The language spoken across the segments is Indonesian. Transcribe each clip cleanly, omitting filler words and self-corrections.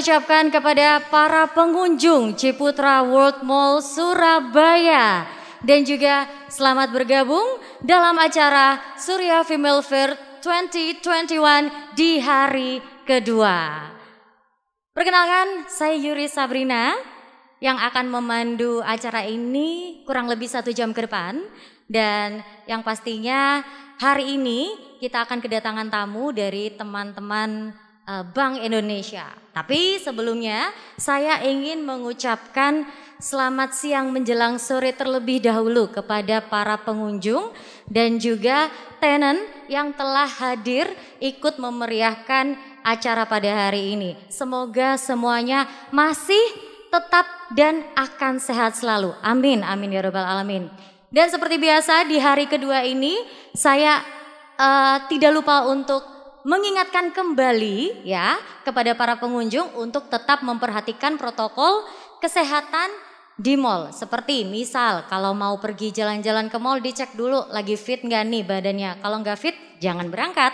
ucapkan kepada para pengunjung Ciputra World Mall Surabaya. Dan juga selamat bergabung dalam acara Surya Female Fair 2021 di hari kedua. Perkenalkan, saya Yuri Sabrina yang akan memandu acara ini kurang lebih 1 jam ke depan. Dan yang pastinya hari ini kita akan kedatangan tamu dari teman-teman Bank Indonesia. Tapi sebelumnya saya ingin mengucapkan selamat siang menjelang sore terlebih dahulu kepada para pengunjung dan juga tenant yang telah hadir ikut memeriahkan acara pada hari ini. Semoga semuanya masih tetap dan akan sehat selalu. Amin, amin ya rabbal alamin. Dan seperti biasa di hari kedua ini saya tidak lupa untuk mengingatkan kembali ya kepada para pengunjung untuk tetap memperhatikan protokol kesehatan di mall. Seperti misal kalau mau pergi jalan-jalan ke mall dicek dulu lagi fit nggak nih badannya. Kalau nggak fit jangan berangkat.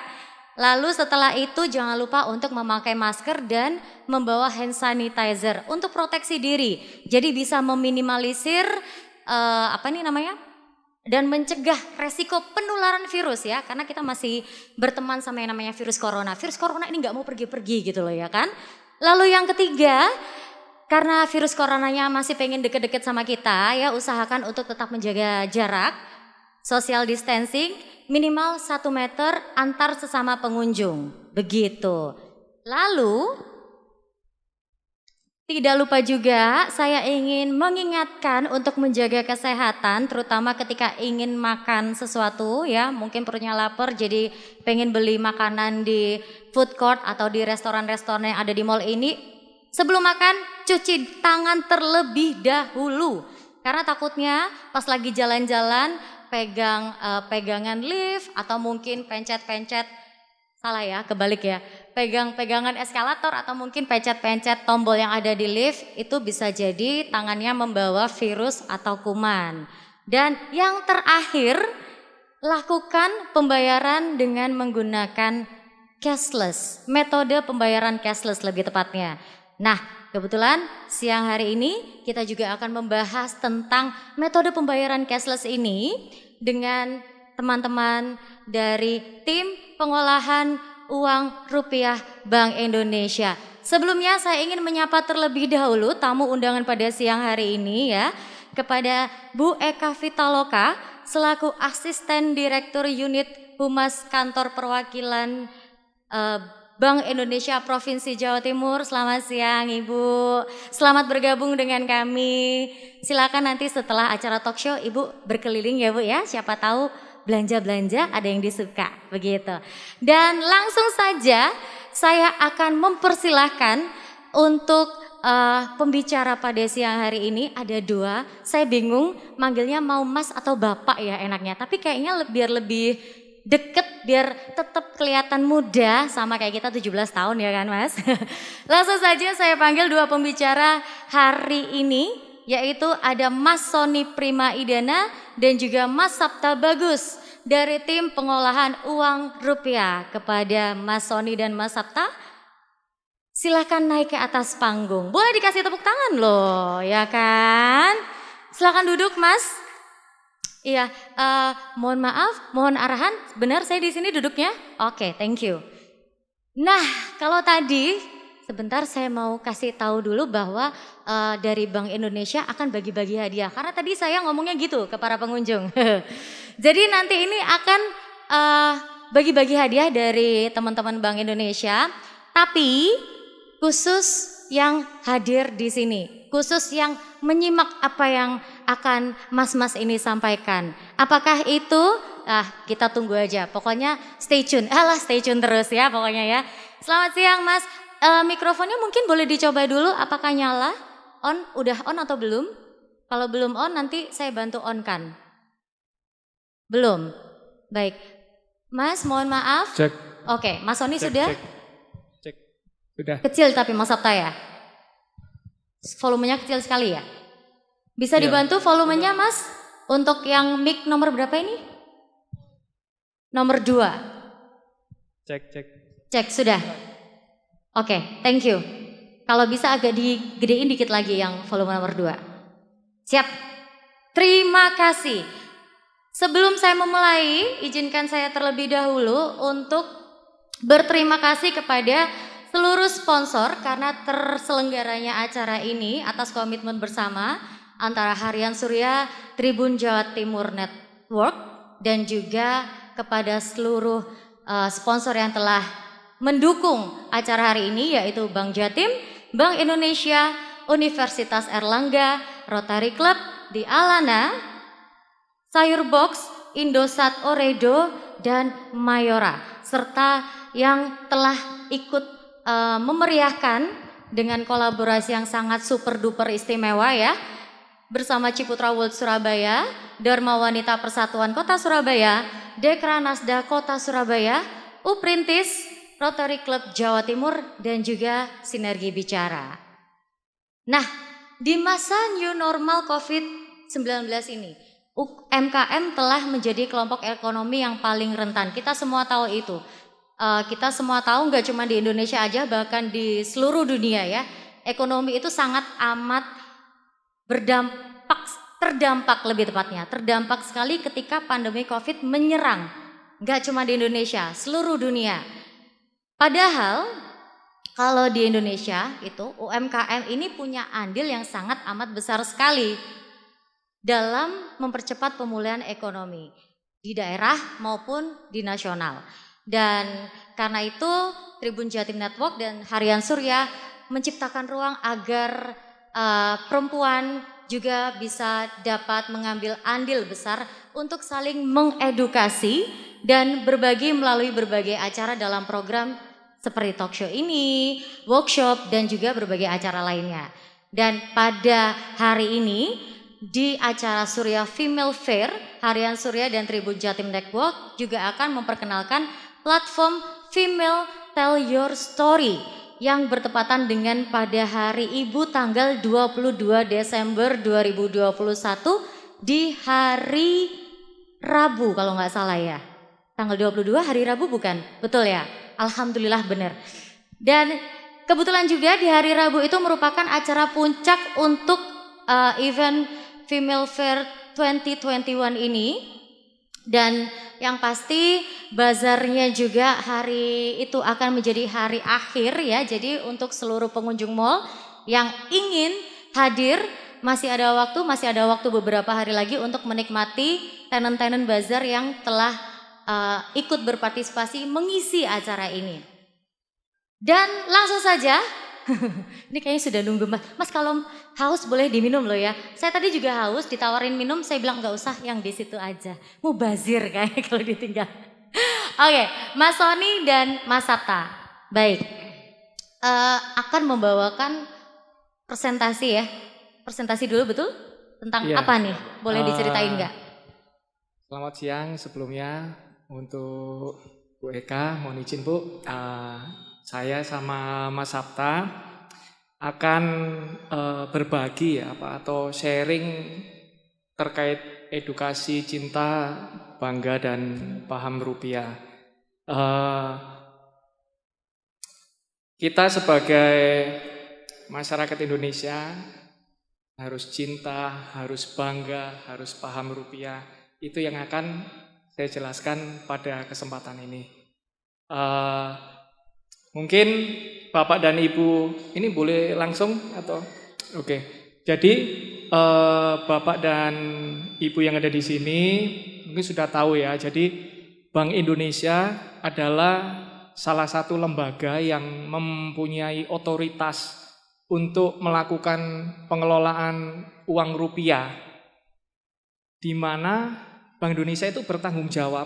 Lalu setelah itu jangan lupa untuk memakai masker dan membawa hand sanitizer untuk proteksi diri. Jadi bisa meminimalisir dan mencegah resiko penularan virus ya, karena kita masih berteman sama yang namanya virus corona. Virus corona ini nggak mau pergi-pergi gitu loh ya kan. Lalu yang ketiga, karena virus coronanya masih pengen deket-deket sama kita ya, usahakan untuk tetap menjaga jarak, social distancing minimal 1 meter antar sesama pengunjung. Begitu. Lalu tidak lupa juga saya ingin mengingatkan untuk menjaga kesehatan terutama ketika ingin makan sesuatu ya, mungkin perutnya lapar jadi pengen beli makanan di food court atau di restoran-restoran yang ada di mall ini. Sebelum makan cuci tangan terlebih dahulu karena takutnya pas lagi jalan-jalan pegangan lift atau mungkin pencet-pencet, salah ya, kebalik ya, pegangan eskalator atau mungkin pencet-pencet tombol yang ada di lift, itu bisa jadi tangannya membawa virus atau kuman. Dan yang terakhir, lakukan pembayaran dengan menggunakan cashless, metode pembayaran cashless lebih tepatnya. Nah, kebetulan siang hari ini kita juga akan membahas tentang metode pembayaran cashless ini dengan teman-teman dari tim pengolahan uang rupiah Bank Indonesia. Sebelumnya saya ingin menyapa terlebih dahulu tamu undangan pada siang hari ini ya, kepada Bu Eka Vitaloka selaku Asisten Direktur Unit Humas Kantor Perwakilan Bank Indonesia Provinsi Jawa Timur. Selamat siang Ibu, selamat bergabung dengan kami. Silakan nanti setelah acara talk show Ibu berkeliling ya Bu ya, siapa tahu belanja-belanja ada yang disuka begitu. Dan langsung saja saya akan mempersilahkan untuk pembicara pada siang hari ini ada 2. Saya bingung manggilnya mau Mas atau Bapak ya enaknya, tapi kayaknya biar lebih deket biar tetap kelihatan muda sama kayak kita 17 tahun ya kan Mas. Langsung saja saya panggil 2 pembicara hari ini, yaitu ada Mas Sony Prima Idana dan juga Mas Sapta Bagus dari tim pengolahan uang rupiah. Kepada Mas Sony dan Mas Sapta, silahkan naik ke atas panggung. Boleh dikasih tepuk tangan loh ya kan. Silahkan duduk Mas. Iya, mohon maaf, mohon arahan. Benar saya di sini duduknya? Oke, thank you. Nah, kalau tadi sebentar saya mau kasih tahu dulu bahwa dari Bank Indonesia akan bagi-bagi hadiah. Karena tadi saya ngomongnya gitu ke para pengunjung. Jadi nanti ini akan bagi-bagi hadiah dari teman-teman Bank Indonesia. Tapi khusus yang hadir di sini, khusus yang menyimak apa yang akan mas-mas ini sampaikan. Apakah itu? Kita tunggu aja. Pokoknya stay tune. Stay tune terus ya pokoknya ya. Selamat siang Mas. Mikrofonnya mungkin boleh dicoba dulu apakah nyala? On? Udah on atau belum? Kalau belum on nanti saya bantu on kan. Belum? Baik. Mas mohon maaf. Cek. Oke, Mas Sony sudah? Cek. Sudah. Kecil tapi Mas Sapta ya? Volumenya kecil sekali ya? Bisa dibantu volumenya Mas? Untuk yang mic nomor berapa ini? Nomor 2. Cek. Cek sudah? Oke, thank you. Kalau bisa agak digedein dikit lagi yang volume nomor 2. Siap? Terima kasih. Sebelum saya memulai, izinkan saya terlebih dahulu untuk berterima kasih kepada seluruh sponsor karena terselenggaranya acara ini atas komitmen bersama antara Harian Surya, Tribun Jawa Timur Network, dan juga kepada seluruh sponsor yang telah mendukung acara hari ini, yaitu Bank Jatim, Bank Indonesia, Universitas Erlangga, Rotary Club di Alana, Sayur Box, Indosat Oredo, dan Mayora, serta yang telah ikut memeriahkan dengan kolaborasi yang sangat super duper istimewa ya, bersama Ciputra World Surabaya, Dharma Wanita Persatuan Kota Surabaya, Dekra Nasda Kota Surabaya, Uprintis, Rotary Club Jawa Timur, dan juga Sinergi Bicara. Nah, di masa new normal COVID-19 ini, UMKM telah menjadi kelompok ekonomi yang paling rentan. Kita semua tahu itu. Kita semua tahu nggak cuma di Indonesia aja, bahkan di seluruh dunia ya. Ekonomi itu sangat amat terdampak lebih tepatnya. Terdampak sekali ketika pandemi COVID menyerang. Nggak cuma di Indonesia, seluruh dunia. Padahal kalau di Indonesia itu UMKM ini punya andil yang sangat amat besar sekali dalam mempercepat pemulihan ekonomi di daerah maupun di nasional. Dan karena itu Tribun Jatim Network dan Harian Surya menciptakan ruang agar perempuan juga bisa dapat mengambil andil besar untuk saling mengedukasi dan berbagi melalui berbagai acara dalam program seperti talk show ini, workshop, dan juga berbagai acara lainnya. Dan pada hari ini di acara Surya Female Fair, Harian Surya dan Tribun Jatim Network juga akan memperkenalkan platform Female Tell Your Story yang bertepatan dengan pada Hari Ibu tanggal 22 Desember 2021 di hari Rabu kalau nggak salah ya. Tanggal 22 hari Rabu bukan? Betul ya? Alhamdulillah benar. Dan kebetulan juga di hari Rabu itu merupakan acara puncak untuk event Female Fair 2021 ini. Dan yang pasti bazarnya juga hari itu akan menjadi hari akhir ya. Jadi untuk seluruh pengunjung mall yang ingin hadir masih ada waktu beberapa hari lagi untuk menikmati tenan-tenan bazar yang telah ikut berpartisipasi mengisi acara ini. Dan langsung saja, ini kayaknya sudah nunggu Mas kalau haus boleh diminum loh ya. Saya tadi juga haus, ditawarin minum, saya bilang nggak usah, yang di situ aja. Mubazir kayaknya kalau ditinggal. Oke, Mas Sony dan Mas Sabta, baik, akan membawakan presentasi ya. Presentasi dulu betul? Tentang apa nih? Boleh diceritain nggak? Selamat siang sebelumnya. Untuk Bu Eka, mohon izin Bu, saya sama Mas Sabta akan berbagi atau sharing terkait edukasi cinta, bangga, dan paham rupiah. Kita sebagai masyarakat Indonesia harus cinta, harus bangga, harus paham rupiah. Itu yang akan saya jelaskan pada kesempatan ini. Mungkin Bapak dan Ibu ini boleh langsung atau oke. Jadi Bapak dan Ibu yang ada di sini mungkin sudah tahu ya. Jadi Bank Indonesia adalah salah satu lembaga yang mempunyai otoritas untuk melakukan pengelolaan uang rupiah, di mana Bank Indonesia itu bertanggung jawab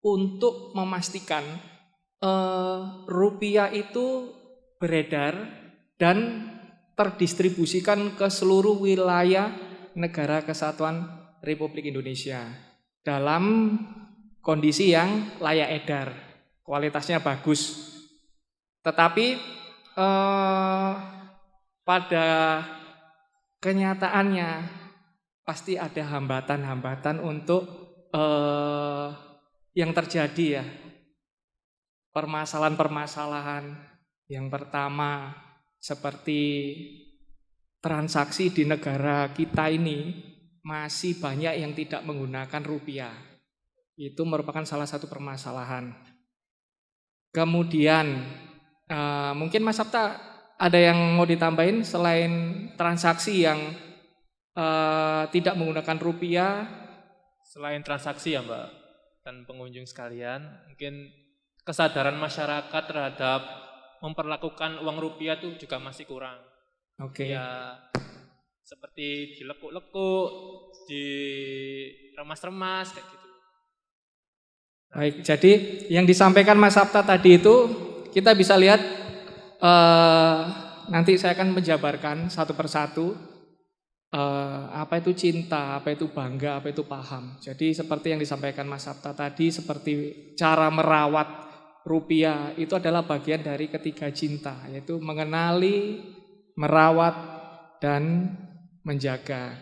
untuk memastikan rupiah itu beredar dan terdistribusikan ke seluruh wilayah negara kesatuan Republik Indonesia dalam kondisi yang layak edar, kualitasnya bagus. Tetapi pada kenyataannya pasti ada hambatan-hambatan untuk yang terjadi ya. Permasalahan-permasalahan. Yang pertama, seperti transaksi di negara kita ini masih banyak yang tidak menggunakan rupiah. Itu merupakan salah satu permasalahan. Kemudian mungkin Mas Sabta ada yang mau ditambahin selain transaksi yang tidak menggunakan rupiah? Selain transaksi ya Mbak dan pengunjung sekalian, mungkin kesadaran masyarakat terhadap memperlakukan uang rupiah itu juga masih kurang. Oke. Ya seperti dilekuk-lekuk, diremas-remas kayak gitu. Baik, jadi yang disampaikan Mas Sabta tadi itu kita bisa lihat nanti saya akan menjabarkan satu persatu apa itu cinta, apa itu bangga, apa itu paham. Jadi seperti yang disampaikan Mas Sabta tadi, seperti cara merawat rupiah itu adalah bagian dari ketiga cinta, yaitu mengenali, merawat, dan menjaga.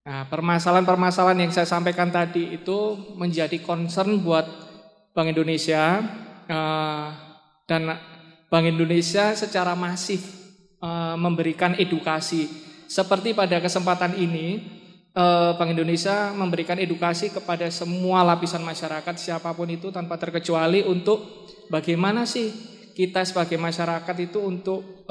Nah, permasalahan-permasalahan yang saya sampaikan tadi itu menjadi concern buat Bank Indonesia, dan Bank Indonesia secara masif memberikan edukasi. Seperti pada kesempatan ini, Bank Indonesia memberikan edukasi kepada semua lapisan masyarakat siapapun itu tanpa terkecuali untuk bagaimana sih kita sebagai masyarakat itu untuk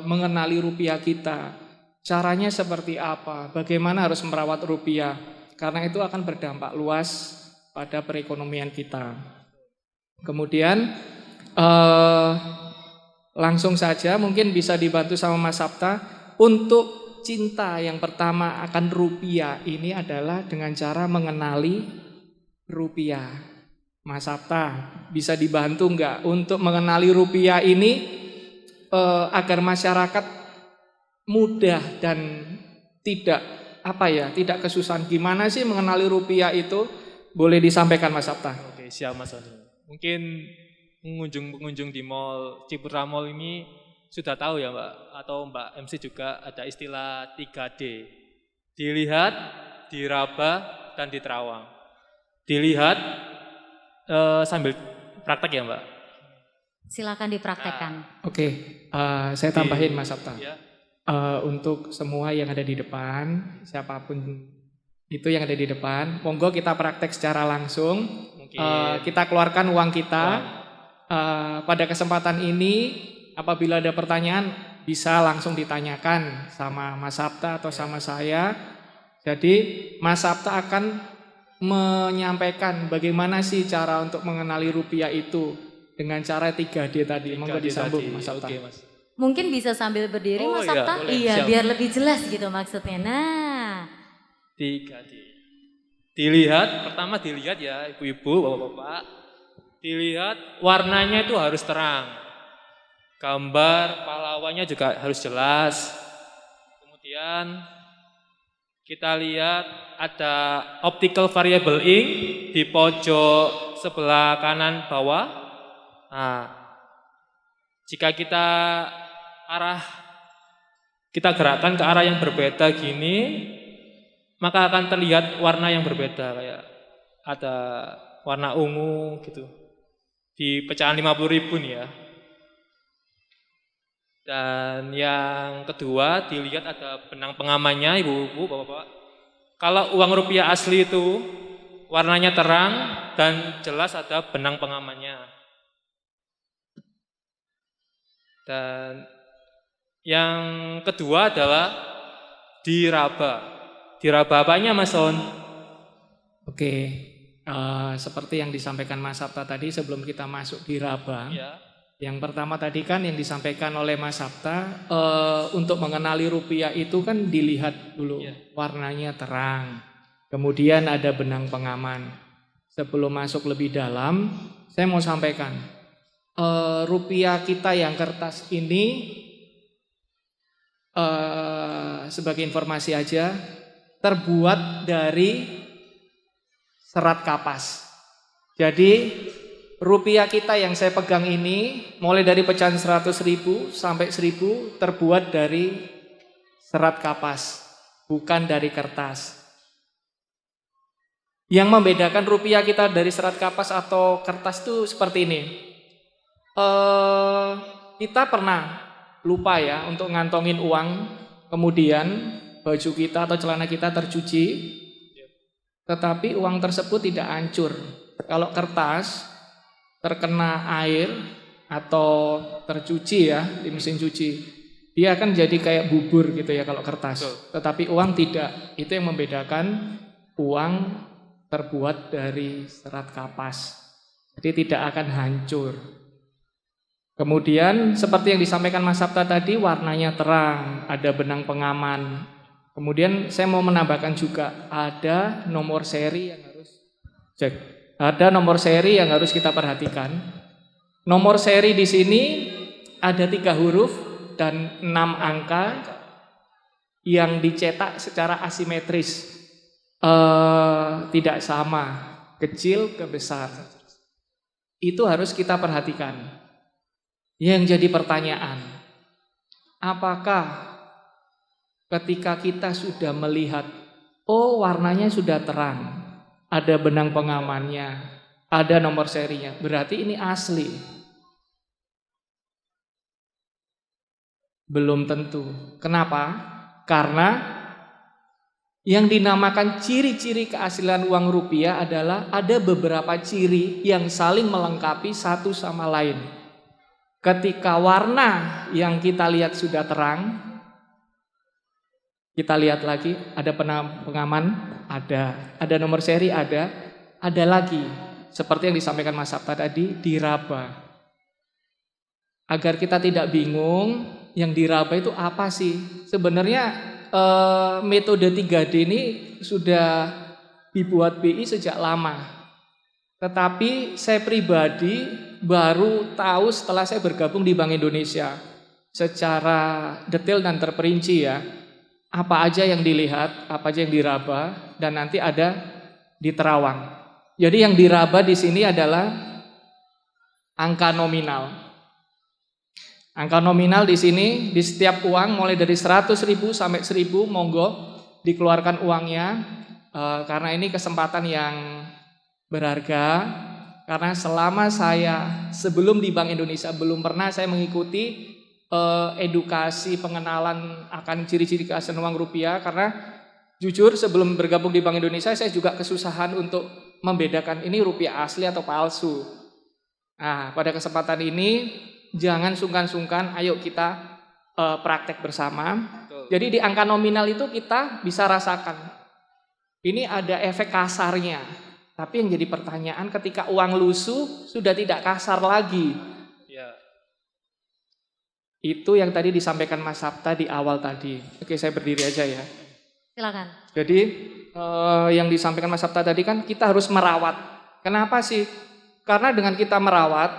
mengenali rupiah kita. Caranya seperti apa? Bagaimana harus merawat rupiah? Karena itu akan berdampak luas pada perekonomian kita. Kemudian langsung saja mungkin bisa dibantu sama Mas Sabta untuk cinta yang pertama akan rupiah ini adalah dengan cara mengenali rupiah. Mas Sabta bisa dibantu enggak untuk mengenali rupiah ini agar masyarakat mudah dan tidak tidak kesusahan. Gimana sih mengenali rupiah itu? Boleh disampaikan Mas Sabta. Oke, siap Mas Sony. Mungkin pengunjung di Mall Ciputra Mall ini sudah tahu ya Mbak, atau Mbak MC juga ada istilah 3D. Dilihat, diraba, dan diterawang. Dilihat sambil praktek ya Mbak. Silakan dipraktekkan. Oke, saya tambahin Mas Sabta. Ya. Untuk semua yang ada di depan, siapapun itu yang ada di depan, monggo kita praktek secara langsung. Kita keluarkan uang kita. Pada kesempatan ini, apabila ada pertanyaan, bisa langsung ditanyakan sama Mas Sabta atau sama saya. Jadi Mas Sabta akan menyampaikan bagaimana sih cara untuk mengenali rupiah itu dengan cara 3D tadi. Monggo disambung Mas Sabta. Oke, Mas. Mungkin bisa sambil berdiri Mas iya, Sabta. boleh, Iya, siap. biar lebih jelas gitu maksudnya. Nah, 3D. Dilihat, pertama dilihat ya ibu-ibu, bapak-bapak. Dilihat warnanya itu harus terang. Gambar pahlawannya juga harus jelas. Kemudian kita lihat ada optical variable ink di pojok sebelah kanan bawah. Nah, jika kita gerakkan ke arah yang berbeda gini, maka akan terlihat warna yang berbeda, kayak ada warna ungu gitu. Di pecahan 50.000 nih ya. Dan yang kedua dilihat ada benang pengamannya ibu-ibu, bapak-bapak. Kalau uang rupiah asli itu warnanya terang dan jelas ada benang pengamannya. Dan yang kedua adalah diraba. Diraba apanya Mas Son? Oke, seperti yang disampaikan Mas Sabta tadi sebelum kita masuk diraba. Ya. Yang pertama tadi kan yang disampaikan oleh Mas Sabta, untuk mengenali rupiah itu kan dilihat dulu warnanya terang. Kemudian ada benang pengaman. Sebelum masuk lebih dalam, saya mau sampaikan, rupiah kita yang kertas ini, sebagai informasi aja, terbuat dari serat kapas. Jadi rupiah kita yang saya pegang ini mulai dari pecahan 100.000 sampai 1.000 terbuat dari serat kapas, bukan dari kertas. Yang membedakan rupiah kita dari serat kapas atau kertas itu seperti ini. Kita pernah lupa ya untuk ngantongin uang, kemudian baju kita atau celana kita tercuci, tetapi uang tersebut tidak hancur. Kalau kertas terkena air atau tercuci ya di mesin cuci, dia akan jadi kayak bubur gitu ya kalau kertas. Tetapi uang tidak. Itu yang membedakan uang terbuat dari serat kapas. Jadi tidak akan hancur. Kemudian seperti yang disampaikan Mas Sabta tadi, warnanya terang, ada benang pengaman. Kemudian saya mau menambahkan juga ada nomor seri yang harus cek. Ada nomor seri yang harus kita perhatikan. Nomor seri di sini ada 3 huruf dan 6 angka yang dicetak secara asimetris, tidak sama, kecil ke besar. Itu harus kita perhatikan. Yang jadi pertanyaan, apakah ketika kita sudah melihat, oh warnanya sudah terang, ada benang pengamannya, ada nomor serinya, berarti ini asli? Belum tentu. Kenapa? Karena yang dinamakan ciri-ciri keaslian uang rupiah adalah ada beberapa ciri yang saling melengkapi satu sama lain. Ketika warna yang kita lihat sudah terang, kita lihat lagi, ada pengaman, ada nomor seri, ada lagi. Seperti yang disampaikan Mas Sabta tadi, diraba. Agar kita tidak bingung, yang diraba itu apa sih? Sebenarnya metode 3D ini sudah dibuat BI sejak lama. Tetapi saya pribadi baru tahu setelah saya bergabung di Bank Indonesia. Secara detail dan terperinci ya. Apa aja yang dilihat, apa aja yang diraba, dan nanti ada di terawang. Jadi yang diraba di sini adalah angka nominal. Angka nominal di sini di setiap uang mulai dari 100.000 sampai 1.000 monggo dikeluarkan uangnya, karena ini kesempatan yang berharga. Karena selama saya sebelum di Bank Indonesia belum pernah saya mengikuti edukasi pengenalan akan ciri-ciri keaslian uang rupiah, karena jujur sebelum bergabung di Bank Indonesia saya juga kesusahan untuk membedakan ini rupiah asli atau palsu. Nah, pada kesempatan ini jangan sungkan-sungkan, ayo kita praktek bersama. Jadi di angka nominal itu kita bisa rasakan ini ada efek kasarnya. Tapi yang jadi pertanyaan, ketika uang lusuh sudah tidak kasar lagi. Itu yang tadi disampaikan Mas Sabta di awal tadi. Oke, saya berdiri aja ya. Silakan. Jadi yang disampaikan Mas Sabta tadi kan kita harus merawat. Kenapa sih? Karena dengan kita merawat,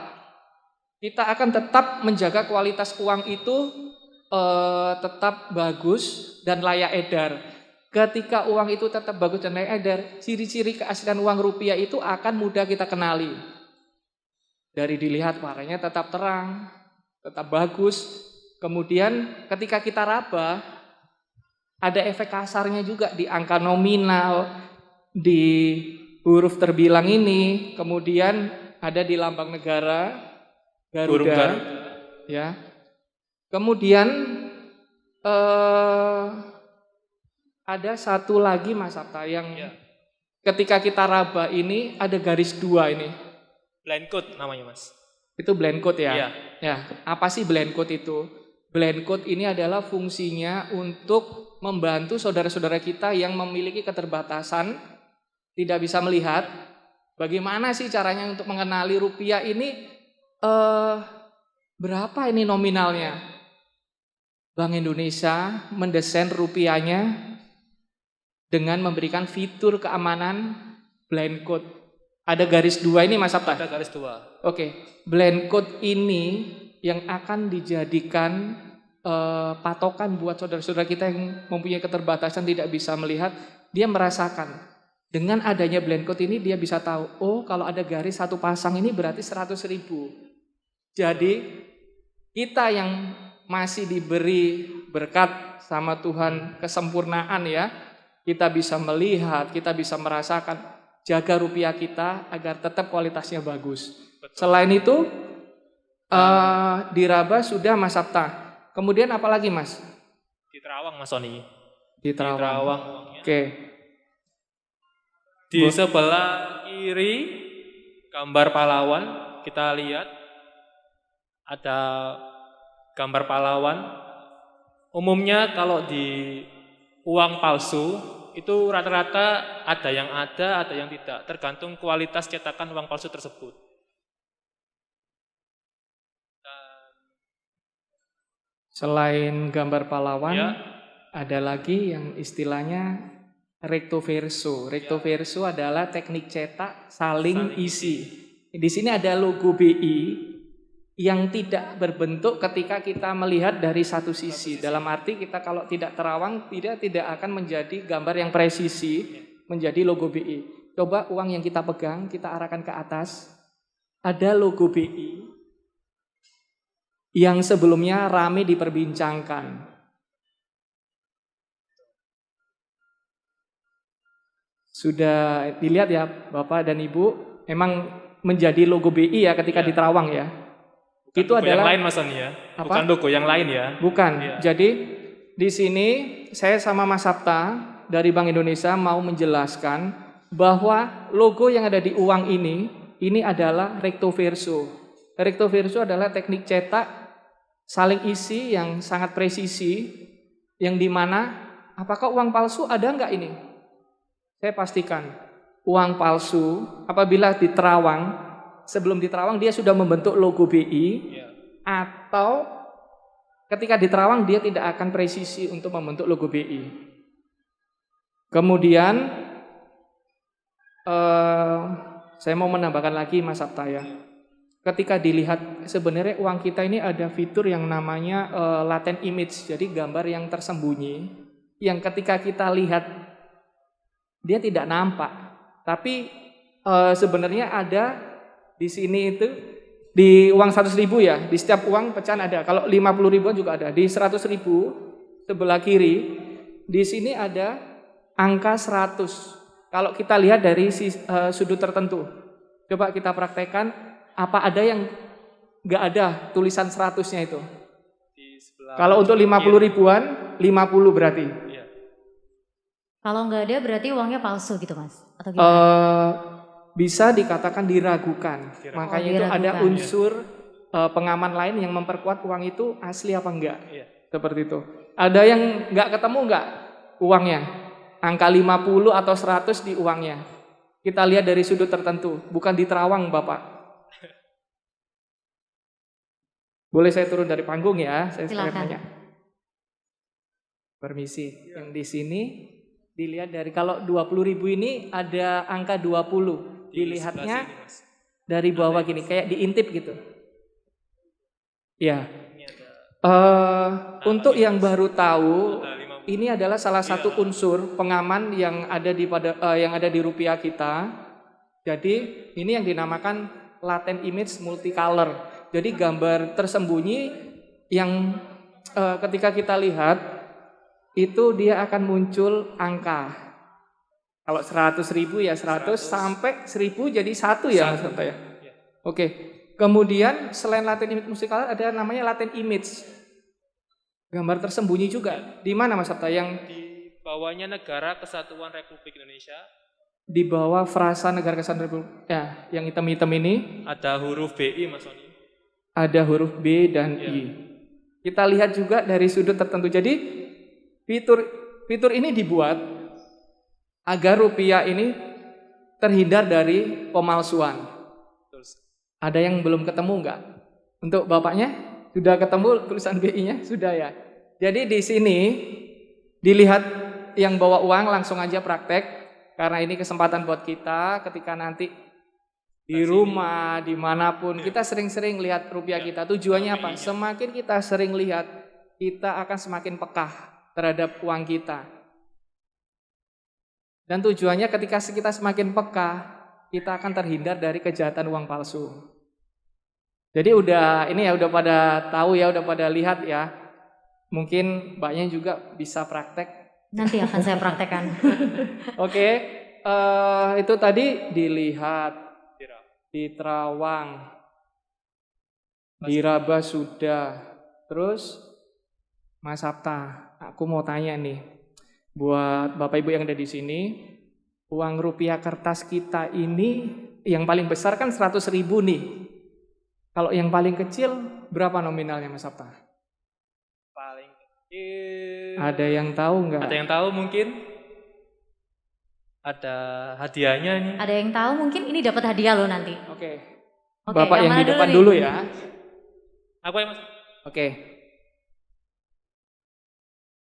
kita akan tetap menjaga kualitas uang itu tetap bagus dan layak edar. Ketika uang itu tetap bagus dan layak edar, ciri-ciri keaslian uang rupiah itu akan mudah kita kenali. Dari dilihat warnanya tetap terang, tetap bagus. Kemudian ketika kita raba, ada efek kasarnya juga di angka nominal, di huruf terbilang ini, kemudian ada di lambang negara, Garuda, ya. Kemudian ada satu lagi Mas Sabta yang ketika kita raba ini ada garis 2 ini. Blind code namanya Mas. Itu blind code ya? Iya. Ya, apa sih blind code itu? Blind code ini adalah fungsinya untuk membantu saudara-saudara kita yang memiliki keterbatasan, tidak bisa melihat. Bagaimana sih caranya untuk mengenali rupiah ini? Berapa ini nominalnya? Bank Indonesia mendesain rupiahnya dengan memberikan fitur keamanan blind code. Ada garis 2 ini Mas Sabta? Ada garis 2. Oke, blind code ini yang akan dijadikan patokan buat saudara-saudara kita yang mempunyai keterbatasan tidak bisa melihat. Dia merasakan dengan adanya blind code ini dia bisa tahu, oh kalau ada garis satu pasang ini berarti 100.000. Jadi kita yang masih diberi berkat sama Tuhan kesempurnaan ya, kita bisa melihat, kita bisa merasakan, jaga rupiah kita agar tetap kualitasnya bagus. Selain itu diraba sudah Mas Sabta. Kemudian apa lagi Mas? Di Terawang Mas Sony. Di Di Terawang. Terawang uangnya. Oke. Di sebelah kiri gambar pahlawan, kita lihat ada gambar pahlawan. Umumnya kalau di uang palsu itu rata-rata ada yang tidak, tergantung kualitas cetakan uang palsu tersebut. Selain gambar pahlawan, Ya. ada lagi yang istilahnya recto verso. Recto verso adalah teknik cetak saling isi. Di sini ada logo BI yang tidak berbentuk ketika kita melihat dari satu sisi. Dalam arti kita kalau tidak terawang tidak akan menjadi gambar yang presisi, menjadi logo BI. Coba uang yang kita pegang, kita arahkan ke atas. Ada logo BI yang sebelumnya ramai diperbincangkan. Sudah dilihat ya Bapak dan Ibu, memang menjadi logo BI ya ketika di Terawang ya. Bukan Itu logo adalah yang lain Mas Sony ya. Apa? Bukan logo yang lain ya. Bukan. Iya. Jadi di sini saya sama Mas Sabta dari Bank Indonesia mau menjelaskan bahwa logo yang ada di uang ini adalah recto verso. Recto verso adalah teknik cetak saling isi yang sangat presisi, yang dimana apakah uang palsu ada nggak ini? Saya pastikan uang palsu apabila diterawang, sebelum diterawang dia sudah membentuk logo BI, atau ketika diterawang dia tidak akan presisi untuk membentuk logo BI. Kemudian saya mau menambahkan lagi Mas Sabta ya. Ketika dilihat sebenarnya uang kita ini ada fitur yang namanya latent image, jadi gambar yang tersembunyi, yang ketika kita lihat dia tidak nampak, tapi sebenarnya ada di sini itu di uang 100.000 ya, di setiap uang pecahan ada. Kalau 50 ribuan juga ada. Di 100.000 sebelah kiri di sini ada angka 100. Kalau kita lihat dari sudut tertentu, coba kita praktekkan. Apa ada yang nggak ada tulisan 100-nya itu? Kalau untuk 50 ribuan, 50 berarti. Iya. Kalau nggak ada berarti uangnya palsu gitu Mas? Atau gimana? Bisa dikatakan diragukan. Makanya itu diragukan. ada unsur pengaman lain yang memperkuat uang itu asli apa enggak. Iya. Seperti itu. Ada yang nggak ketemu nggak uangnya? Angka 50 atau 100 di uangnya. Kita lihat dari sudut tertentu, bukan di Terawang Bapak. Boleh saya turun dari panggung ya? Saya Silakan. tanya. Permisi. Yang di sini dilihat dari kalau 20.000 ini ada angka 20. Dilihatnya dari bawah gini, kayak diintip gitu. Ya. Untuk yang baru tahu, ini adalah salah satu unsur pengaman yang ada di rupiah kita. Jadi ini yang dinamakan latent image multicolor. Jadi gambar tersembunyi yang ketika kita lihat itu dia akan muncul angka. Kalau 100.000 ya 100 sampai 1.000 jadi 1 ya Mas Sabta ya. Oke. Kemudian selain latent image multicolor ada namanya latent image. Gambar tersembunyi juga. Di mana Mas Sabta? Yang Di bawahnya Negara Kesatuan Republik Indonesia. Di bawah frasa Negara Kesatuan Republik. Ya, yang hitam-hitam ini Ada huruf BI Mas Sony. ada huruf B dan I. Kita lihat juga dari sudut tertentu. Jadi fitur ini dibuat agar rupiah ini terhindar dari pemalsuan. Ada yang belum ketemu enggak? Untuk Bapaknya sudah ketemu tulisan BI-nya? Sudah ya. Jadi di sini dilihat yang bawa uang langsung aja praktek karena ini kesempatan buat kita ketika nanti di rumah, dimanapun, kita sering-sering lihat rupiah kita. Tujuannya apa? Semakin kita sering lihat, kita akan semakin pekah terhadap uang kita. Dan tujuannya ketika kita semakin pekah, kita akan terhindar dari kejahatan uang palsu. Jadi udah pada tahu ya, udah pada lihat ya. Mungkin Mbaknya juga bisa praktek. Nanti akan saya praktekkan. Oke, itu tadi dilihat. Di Terawang, di Raba sudah, terus Mas Sabta, aku mau tanya nih, buat Bapak Ibu yang ada di sini, uang rupiah kertas kita ini yang paling besar kan 100.000 nih. Kalau yang paling kecil berapa nominalnya Mas Sabta? Paling kecil. Ada yang tahu nggak? Ada yang tahu mungkin? Ada hadiahnya ini. Ada yang tahu mungkin ini dapat hadiah loh nanti. Oke. Oke, Bapak yang mana di depan nih? dulu ya. Aku ya Mas. Oke.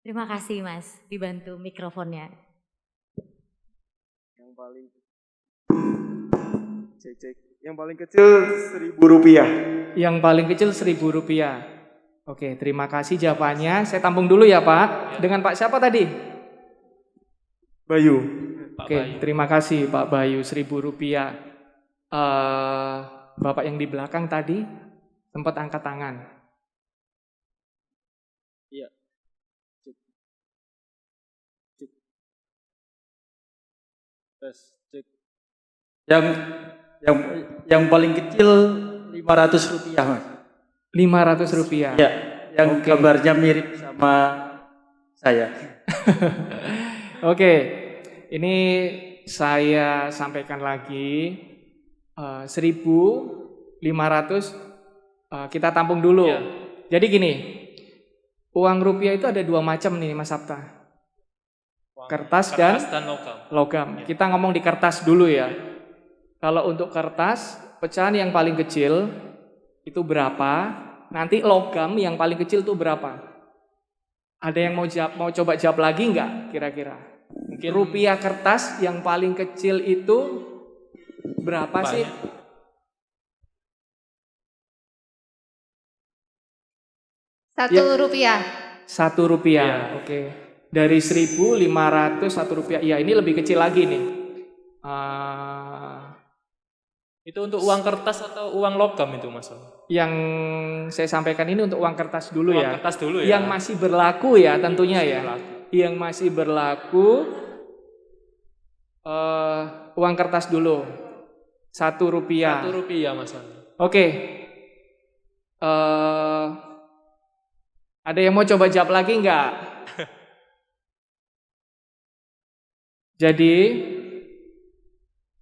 Terima kasih Mas, dibantu mikrofonnya. Yang paling cek. Yang paling kecil Rp1.000. Yang paling kecil Rp1.000. Oke, terima kasih jawabannya. Saya tampung dulu ya Pak. Dengan Pak siapa tadi? Bayu. Pak Oke, Bayu. terima kasih Pak Bayu, Rp1.000. Bapak yang di belakang tadi sempat angkat tangan. Iya. Cek. Tes, cek. Yang paling kecil Rp500, Mas. Rp500. Ya, yang Oke. gambarnya mirip sama saya. Oke, ini saya sampaikan lagi 1.500 kita tampung dulu. Iya. Jadi gini, uang rupiah itu ada dua macam nih Mas Sabta. Uang Kertas dan logam. logam. Kita ngomong di kertas dulu ya. Kalau untuk kertas, pecahan yang paling kecil itu berapa? Nanti logam yang paling kecil itu berapa? Ada yang mau coba jawab lagi nggak kira-kira? Mungkin Rupiah kertas yang paling kecil itu berapa sih? Rp1. Rp1. Iya. Oke. Dari 1.500 Rp1. Iya, ini lebih kecil lagi nih. itu untuk uang kertas atau uang logam itu Mas? Yang saya sampaikan ini untuk uang kertas dulu Uang ya. kertas dulu ya. Yang masih berlaku ya tentunya ya. Yang masih berlaku uang kertas dulu. Rp1. Rp1 Mas. Oke. Ada yang mau coba jawab lagi nggak? Jadi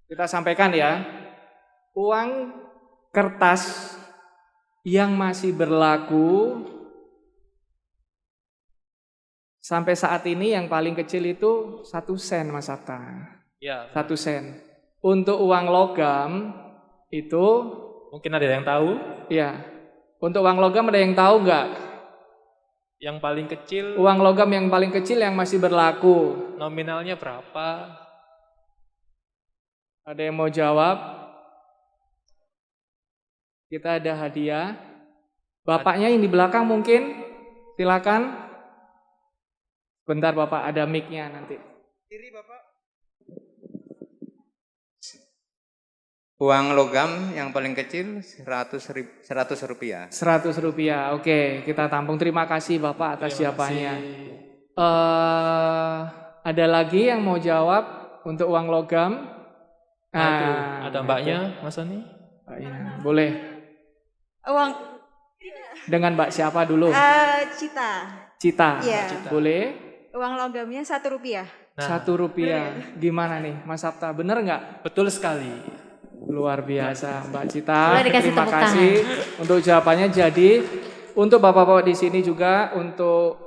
kita sampaikan ya, uang kertas yang masih berlaku sampai saat ini yang paling kecil itu 1 sen Mas Sabta. Ya. 1 sen. Untuk uang logam itu, Mungkin ada yang tahu. ya. Untuk uang logam ada yang tahu nggak? Yang paling kecil Uang logam yang paling kecil yang masih berlaku. nominalnya berapa? Ada yang mau jawab? Kita ada hadiah. Bapaknya yang di belakang mungkin, silakan. Bentar Bapak, ada mic-nya nanti. Uang logam yang paling kecil Rp100. Rp100. Oke, kita tampung. Terima kasih Bapak atas Terima jawabannya. kasih. Ada lagi yang mau jawab untuk uang logam? Ada mbaknya Mas Ani? Mbaknya. Boleh. Uang Dengan Mbak siapa dulu? Cita. Cita. Iya. Boleh. Uang logamnya Rp1. Nah, Rp1. Gimana nih Mas Sabta? Bener nggak? betul sekali. Luar biasa Mbak Cita. Boleh dikasih Terima tepuk kasih untuk jawabannya. Jadi untuk bapak-bapak di sini juga untuk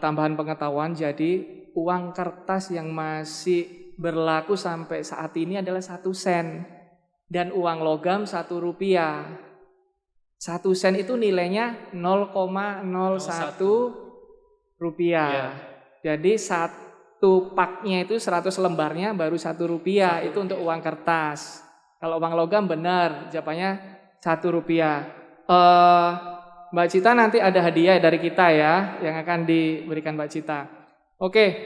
tambahan pengetahuan. Jadi uang kertas yang masih berlaku sampai saat ini adalah 1 sen dan uang logam Rp1. 1 sen itu nilainya 0,01 rupiah. Iya. Jadi 1 paknya itu 100 lembarnya baru Rp1. Itu untuk uang kertas. Kalau uang logam benar, jawabannya Rp1. Mbak Cita nanti ada hadiah dari kita ya, yang akan diberikan Mbak Cita. Oke,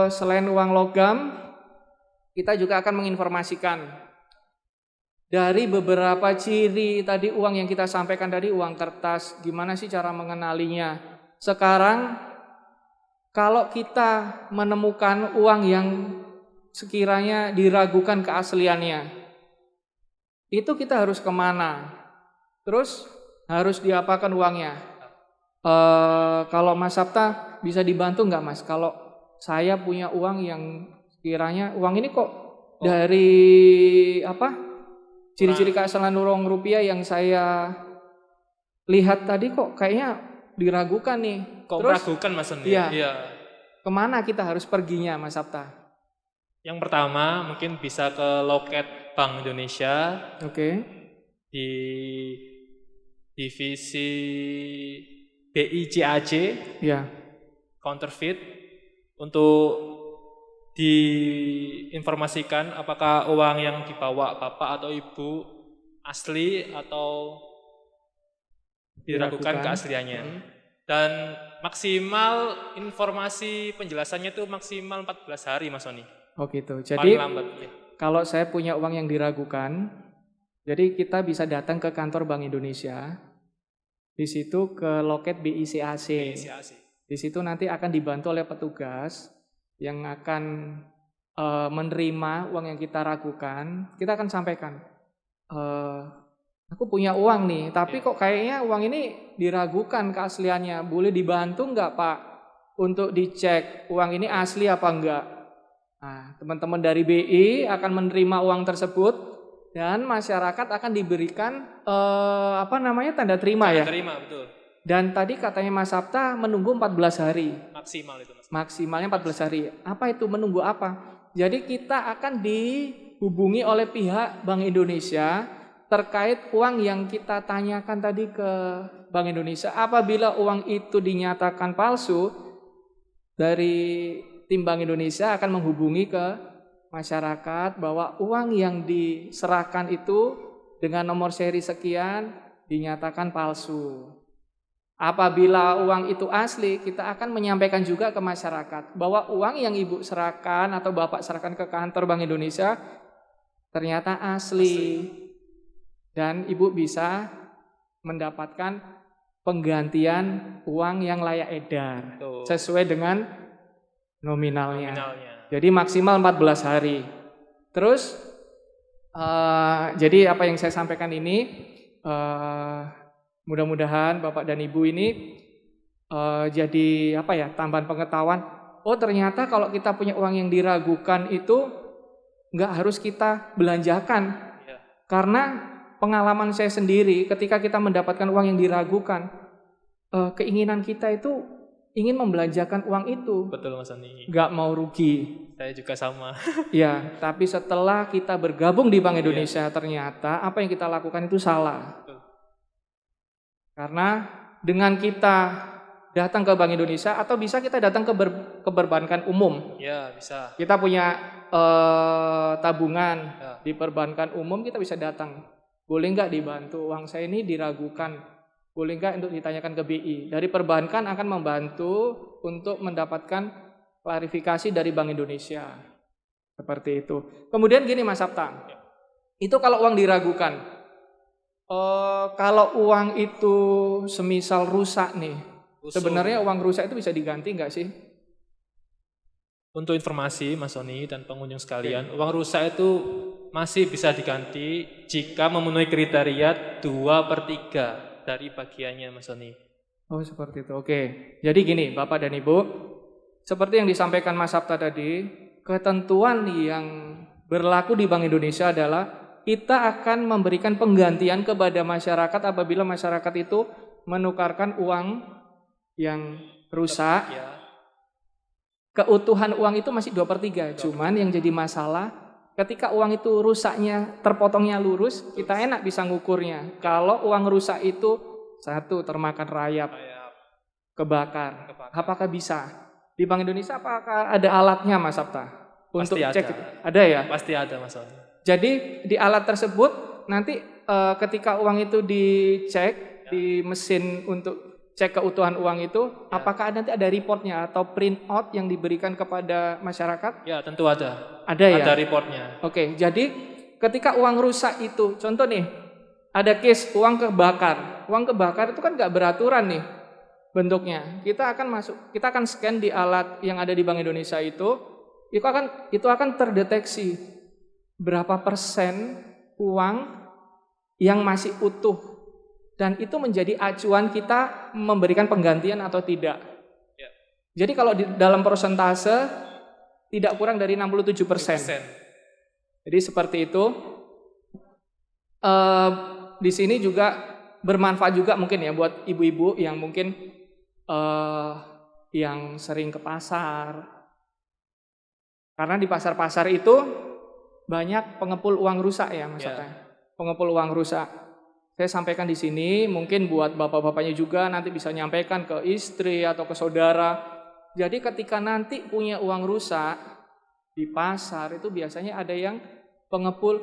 selain uang logam, kita juga akan menginformasikan dari beberapa ciri tadi uang yang kita sampaikan tadi, uang kertas, gimana sih cara mengenalinya. Sekarang, kalau kita menemukan uang yang sekiranya diragukan keasliannya, itu kita harus kemana? Terus harus diapakan uangnya? Kalau Mas Sabta bisa dibantu nggak Mas? Kalau saya punya uang yang kiranya uang ini kok dari apa? Ciri-ciri keaslian uang rupiah yang saya lihat tadi kok kayaknya diragukan nih. Kok Terus meragukan Mas Sony? iya. Iya. Kemana kita harus perginya Mas Sabta? Yang pertama mungkin bisa ke loket Bank Indonesia Oke. di divisi BICAC Ya. counterfeit untuk diinformasikan apakah uang yang dibawa bapak atau ibu asli atau diragukan keasliannya. Dan maksimal informasi penjelasannya itu maksimal 14 hari Mas Sony. Oh gitu. Paling Jadi lambat. Ya. kalau saya punya uang yang diragukan, jadi kita bisa datang ke kantor Bank Indonesia. Di situ ke loket BICAC. BICAC. Di situ nanti akan dibantu oleh petugas yang akan menerima uang yang kita ragukan. Kita akan sampaikan, aku punya uang nih, tapi kok kayaknya uang ini diragukan keasliannya. Boleh dibantu nggak Pak untuk dicek uang ini asli apa enggak? Nah, teman-teman dari BI akan menerima uang tersebut dan masyarakat akan diberikan tanda terima ya. Terima, betul. Dan tadi katanya Mas Sabta menunggu 14 hari. Maksimal itu Mas. Maksimalnya 14 hari. Apa itu menunggu apa? Jadi kita akan dihubungi oleh pihak Bank Indonesia terkait uang yang kita tanyakan tadi ke Bank Indonesia. Apabila uang itu dinyatakan palsu, dari tim Bank Indonesia akan menghubungi ke masyarakat bahwa uang yang diserahkan itu dengan nomor seri sekian dinyatakan palsu. Apabila uang itu asli, kita akan menyampaikan juga ke masyarakat bahwa uang yang ibu serahkan atau bapak serahkan ke kantor Bank Indonesia ternyata asli. Dan ibu bisa mendapatkan penggantian uang yang layak edar sesuai dengan nominalnya. Jadi maksimal 14 hari. Terus jadi apa yang saya sampaikan ini mudah-mudahan Bapak dan Ibu ini jadi tambahan pengetahuan. Oh ternyata kalau kita punya uang yang diragukan itu nggak harus kita belanjakan. Karena pengalaman saya sendiri ketika kita mendapatkan uang yang diragukan, keinginan kita itu ingin membelanjakan uang itu. Betul Mas Sony. Nggak mau rugi. Saya juga sama. Ya, tapi setelah kita bergabung di Bank Indonesia ternyata apa yang kita lakukan itu salah. Karena dengan kita datang ke Bank Indonesia atau bisa kita datang ke perbankan umum. Ya, bisa. Kita punya tabungan di perbankan umum, kita bisa datang. Boleh nggak dibantu? Uang saya ini diragukan. Boleh nggak untuk ditanyakan ke BI? Dari perbankan akan membantu untuk mendapatkan klarifikasi dari Bank Indonesia. Seperti itu. Kemudian gini Mas Sabta. Itu kalau uang diragukan. Kalau uang itu semisal rusak nih, sebenarnya uang rusak itu bisa diganti nggak sih? Untuk informasi Mas Sony dan pengunjung sekalian, uang rusak itu masih bisa diganti jika memenuhi kriteria 2/3 dari bagiannya Mas Sony. Oh seperti itu, oke. Jadi gini Bapak dan Ibu, seperti yang disampaikan Mas Sabta tadi, ketentuan yang berlaku di Bank Indonesia adalah kita akan memberikan penggantian kepada masyarakat apabila masyarakat itu menukarkan uang yang rusak. Keutuhan uang itu masih 2/3. Cuman yang jadi masalah ketika uang itu rusaknya, terpotongnya lurus, kita enak bisa ngukurnya. Kalau uang rusak itu satu termakan rayap, kebakar. Apakah bisa? Di Bank Indonesia apakah ada alatnya Mas Sabta? Untuk Pasti cek? ada. Ada ya? Pasti ada Mas Sony. Jadi di alat tersebut nanti ketika uang itu dicek di mesin untuk cek keutuhan uang itu, apakah nanti ada reportnya atau print out yang diberikan kepada masyarakat? Ya tentu ada. Ada ya? Ada reportnya. Oke, jadi ketika uang rusak itu, contoh nih, ada case uang kebakar. Uang kebakar itu kan nggak beraturan nih bentuknya. Kita akan scan di alat yang ada di Bank Indonesia itu akan terdeteksi berapa persen uang yang masih utuh dan itu menjadi acuan kita memberikan penggantian atau tidak. Ya. Jadi kalau dalam persentase tidak kurang dari 67%. Jadi seperti itu. Di sini juga bermanfaat juga mungkin ya buat ibu-ibu yang mungkin yang sering ke pasar. Karena di pasar-pasar itu banyak pengepul uang rusak ya Mas Sabta. Pengepul uang rusak. Saya sampaikan di sini mungkin buat bapak-bapaknya juga nanti bisa nyampaikan ke istri atau ke saudara. Jadi ketika nanti punya uang rusak di pasar itu biasanya ada yang pengepul,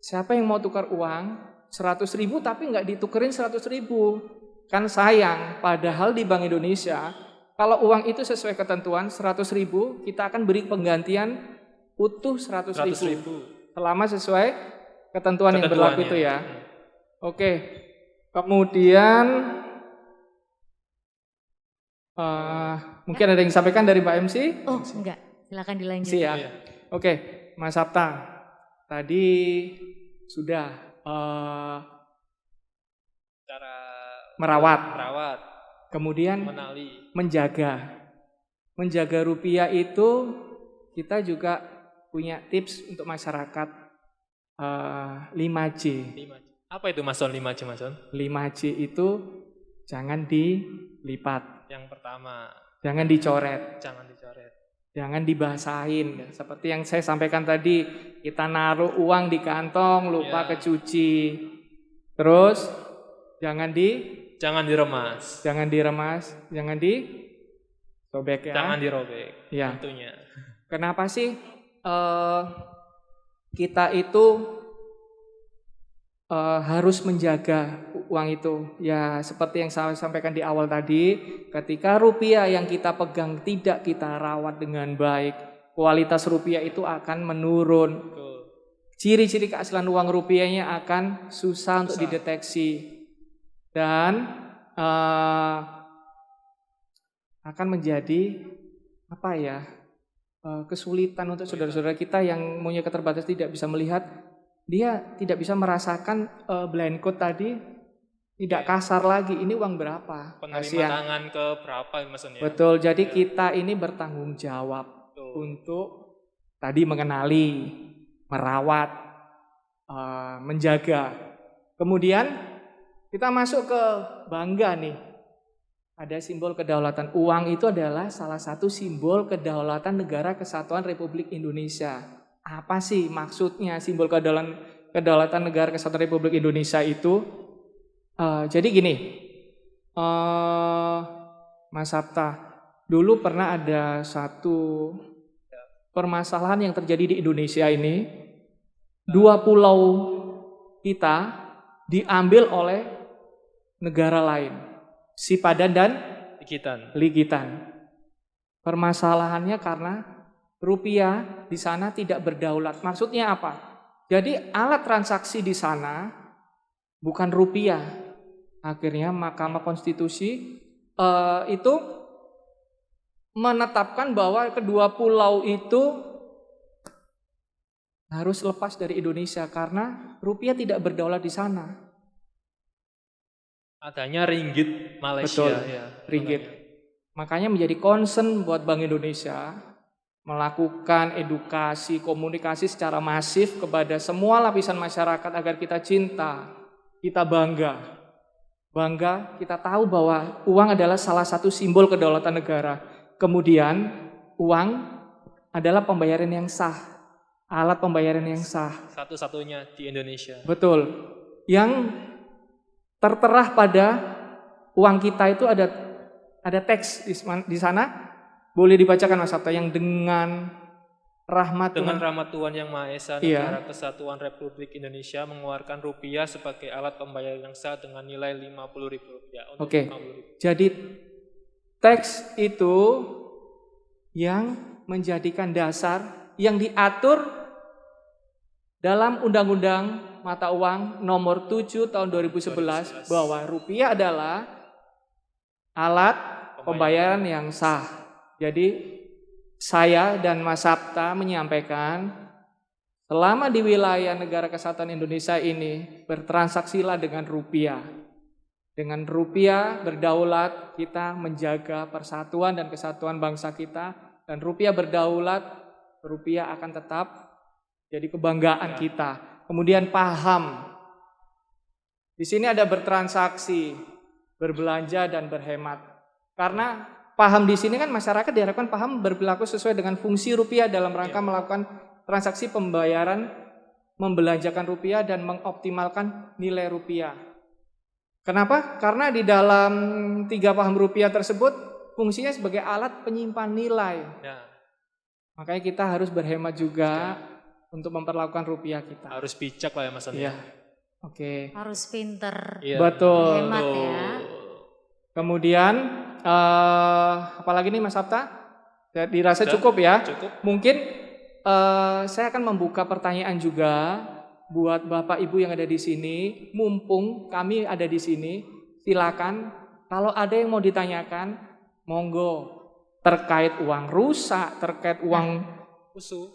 siapa yang mau tukar uang 100.000 tapi nggak ditukerin 100.000. Kan sayang, padahal di Bank Indonesia kalau uang itu sesuai ketentuan 100.000 kita akan beri penggantian utuh 100.000 selama sesuai ketentuan yang berlaku itu ya. Oke, kemudian mungkin ada yang disampaikan dari Mbak MC? Oh enggak, silakan dilanjut. Ya. Oke, Mas Sabta, tadi sudah Cara merawat, kemudian menjaga rupiah itu kita juga punya tips untuk masyarakat 5C. Apa itu Mas Son 5C Mas Son? 5C itu jangan dilipat. Yang pertama, jangan dicoret. Jangan dibasahin. Seperti yang saya sampaikan tadi, kita naruh uang di kantong lupa kecuci. Terus jangan diremas, jangan disobek ya. Jangan dirobek. Ya. Tentunya. Kenapa sih kita itu harus menjaga uang itu? Ya seperti yang saya sampaikan di awal tadi, ketika rupiah yang kita pegang tidak kita rawat dengan baik, kualitas rupiah itu akan menurun. Ciri-ciri keaslian uang rupiahnya akan susah untuk dideteksi dan akan menjadi kesulitan untuk saudara-saudara kita yang punya keterbatasan tidak bisa melihat, dia tidak bisa merasakan blind code tadi, tidak kasar lagi, ini uang berapa? Penerima tangan ke berapa Mas Son ya? Betul, jadi kita ini bertanggung jawab untuk tadi mengenali, merawat, menjaga. Kemudian kita masuk ke bangga nih. Ada simbol kedaulatan. Uang itu adalah salah satu simbol kedaulatan Negara Kesatuan Republik Indonesia. Apa sih maksudnya simbol kedaulatan Negara Kesatuan Republik Indonesia itu? Jadi gini, Mas Sabta, dulu pernah ada satu permasalahan yang terjadi di Indonesia ini. 2 pulau kita diambil oleh negara lain, Sipadan dan Ligitan. Permasalahannya karena rupiah di sana tidak berdaulat. Maksudnya apa? Jadi alat transaksi di sana bukan rupiah. Akhirnya Mahkamah Konstitusi itu menetapkan bahwa kedua pulau itu harus lepas dari Indonesia karena rupiah tidak berdaulat di sana. Adanya ringgit Malaysia. Betul, ya. ringgit. Makanya menjadi concern buat Bank Indonesia melakukan edukasi, komunikasi secara masif kepada semua lapisan masyarakat agar kita cinta, kita bangga. Bangga, kita tahu bahwa uang adalah salah satu simbol kedaulatan negara. Kemudian uang adalah pembayaran yang sah. Alat pembayaran yang sah. Satu-satunya di Indonesia. Betul. Yang tertera pada uang kita itu ada teks di sana. Boleh dibacakan Mas Sabta, yang dengan rahmat Tuhan Yang Maha Esa, Negara Kesatuan Republik Indonesia mengeluarkan rupiah sebagai alat pembayaran yang sah dengan nilai Rp50.000 untuk Rp50.000. Jadi teks itu yang menjadikan dasar yang diatur dalam Undang-Undang Mata Uang Nomor 7 Tahun 2011 bahwa rupiah adalah alat pembayaran yang sah. Jadi saya dan Mas Sabta menyampaikan selama di wilayah Negara Kesatuan Indonesia ini bertransaksilah dengan rupiah. Dengan rupiah berdaulat, kita menjaga persatuan dan kesatuan bangsa kita. Dan rupiah berdaulat, rupiah akan tetap jadi kebanggaan kita. Kemudian paham. Di sini ada bertransaksi, berbelanja dan berhemat. Karena paham di sini kan masyarakat diharapkan paham berperilaku sesuai dengan fungsi rupiah dalam rangka melakukan transaksi pembayaran, membelanjakan rupiah dan mengoptimalkan nilai rupiah. Kenapa? Karena di dalam 3 paham rupiah tersebut fungsinya sebagai alat penyimpan nilai. Ya. Makanya kita harus berhemat juga untuk memperlakukan rupiah kita. Harus bijak lah ya Mas Sony. Iya. Oke. Harus pinter. Iya. Betul. Hemat ya. Kemudian apalagi nih Mas Sabta? Dirasa Sudah? cukup ya? Cukup. Mungkin saya akan membuka pertanyaan juga buat Bapak Ibu yang ada di sini. Mumpung kami ada di sini, silakan kalau ada yang mau ditanyakan, monggo. Terkait uang rusak, terkait uang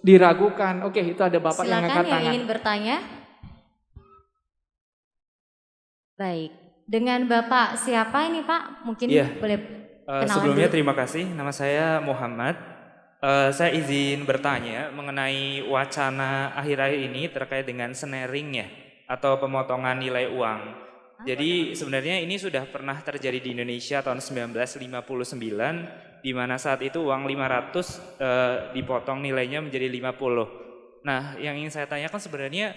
diragukan. Oke, itu ada Bapak yang angkat Silakan yang tangan. ingin bertanya. Baik. Dengan Bapak siapa ini Pak? Mungkin Iya. boleh kenalan Sebelumnya dulu. terima kasih, nama saya Muhammad. Saya izin bertanya mengenai wacana akhir-akhir ini terkait dengan snaring ya, atau pemotongan nilai uang. Jadi sebenarnya ini sudah pernah terjadi di Indonesia tahun 1959, di mana saat itu uang 500 dipotong nilainya menjadi 50. Nah, yang ingin saya tanyakan sebenarnya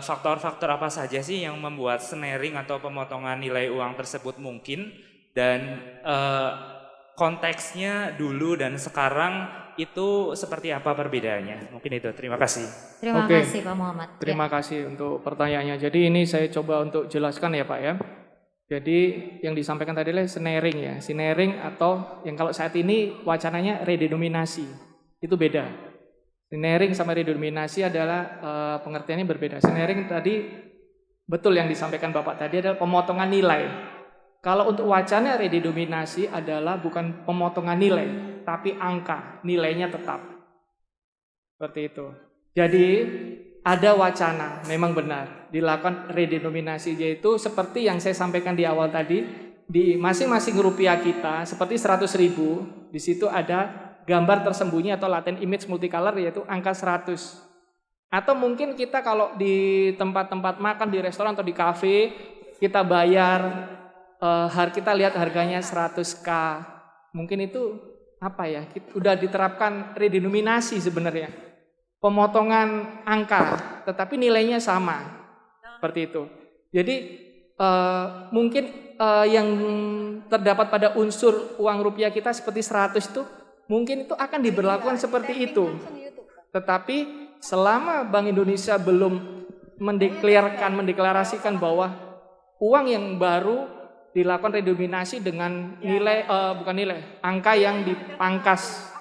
faktor-faktor apa saja sih yang membuat snaring atau pemotongan nilai uang tersebut mungkin, dan konteksnya dulu dan sekarang itu seperti apa perbedaannya? Mungkin itu. Terima kasih. Terima Oke. kasih Pak Muhammad. Terima kasih untuk pertanyaannya. Jadi ini saya coba untuk jelaskan ya Pak ya. Jadi yang disampaikan tadi adalah snaring ya. Snaring atau yang kalau saat ini wacananya redenominasi. Itu beda. Snaring sama redenominasi adalah pengertiannya berbeda. Snaring tadi betul yang disampaikan Bapak tadi adalah pemotongan nilai. Kalau untuk wacana redenominasi adalah bukan pemotongan nilai, tapi angka, nilainya tetap. Seperti itu. Jadi ada wacana, memang benar, dilakukan redenominasi, yaitu seperti yang saya sampaikan di awal tadi, di masing-masing rupiah kita, seperti 100.000, di situ ada gambar tersembunyi atau latent image multicolor, yaitu angka 100. Atau mungkin kita kalau di tempat-tempat makan, di restoran atau di kafe, kita bayar, kita lihat harganya 100.000, mungkin itu apa ya? Udah diterapkan redenominasi sebenarnya, pemotongan angka, tetapi nilainya sama, seperti itu. Jadi mungkin yang terdapat pada unsur uang rupiah kita seperti 100 itu, mungkin itu akan diberlakukan seperti itu. Tetapi selama Bank Indonesia belum mendeklarasikan bahwa uang yang baru dilakukan redenominasi dengan nilai angka yang dipangkas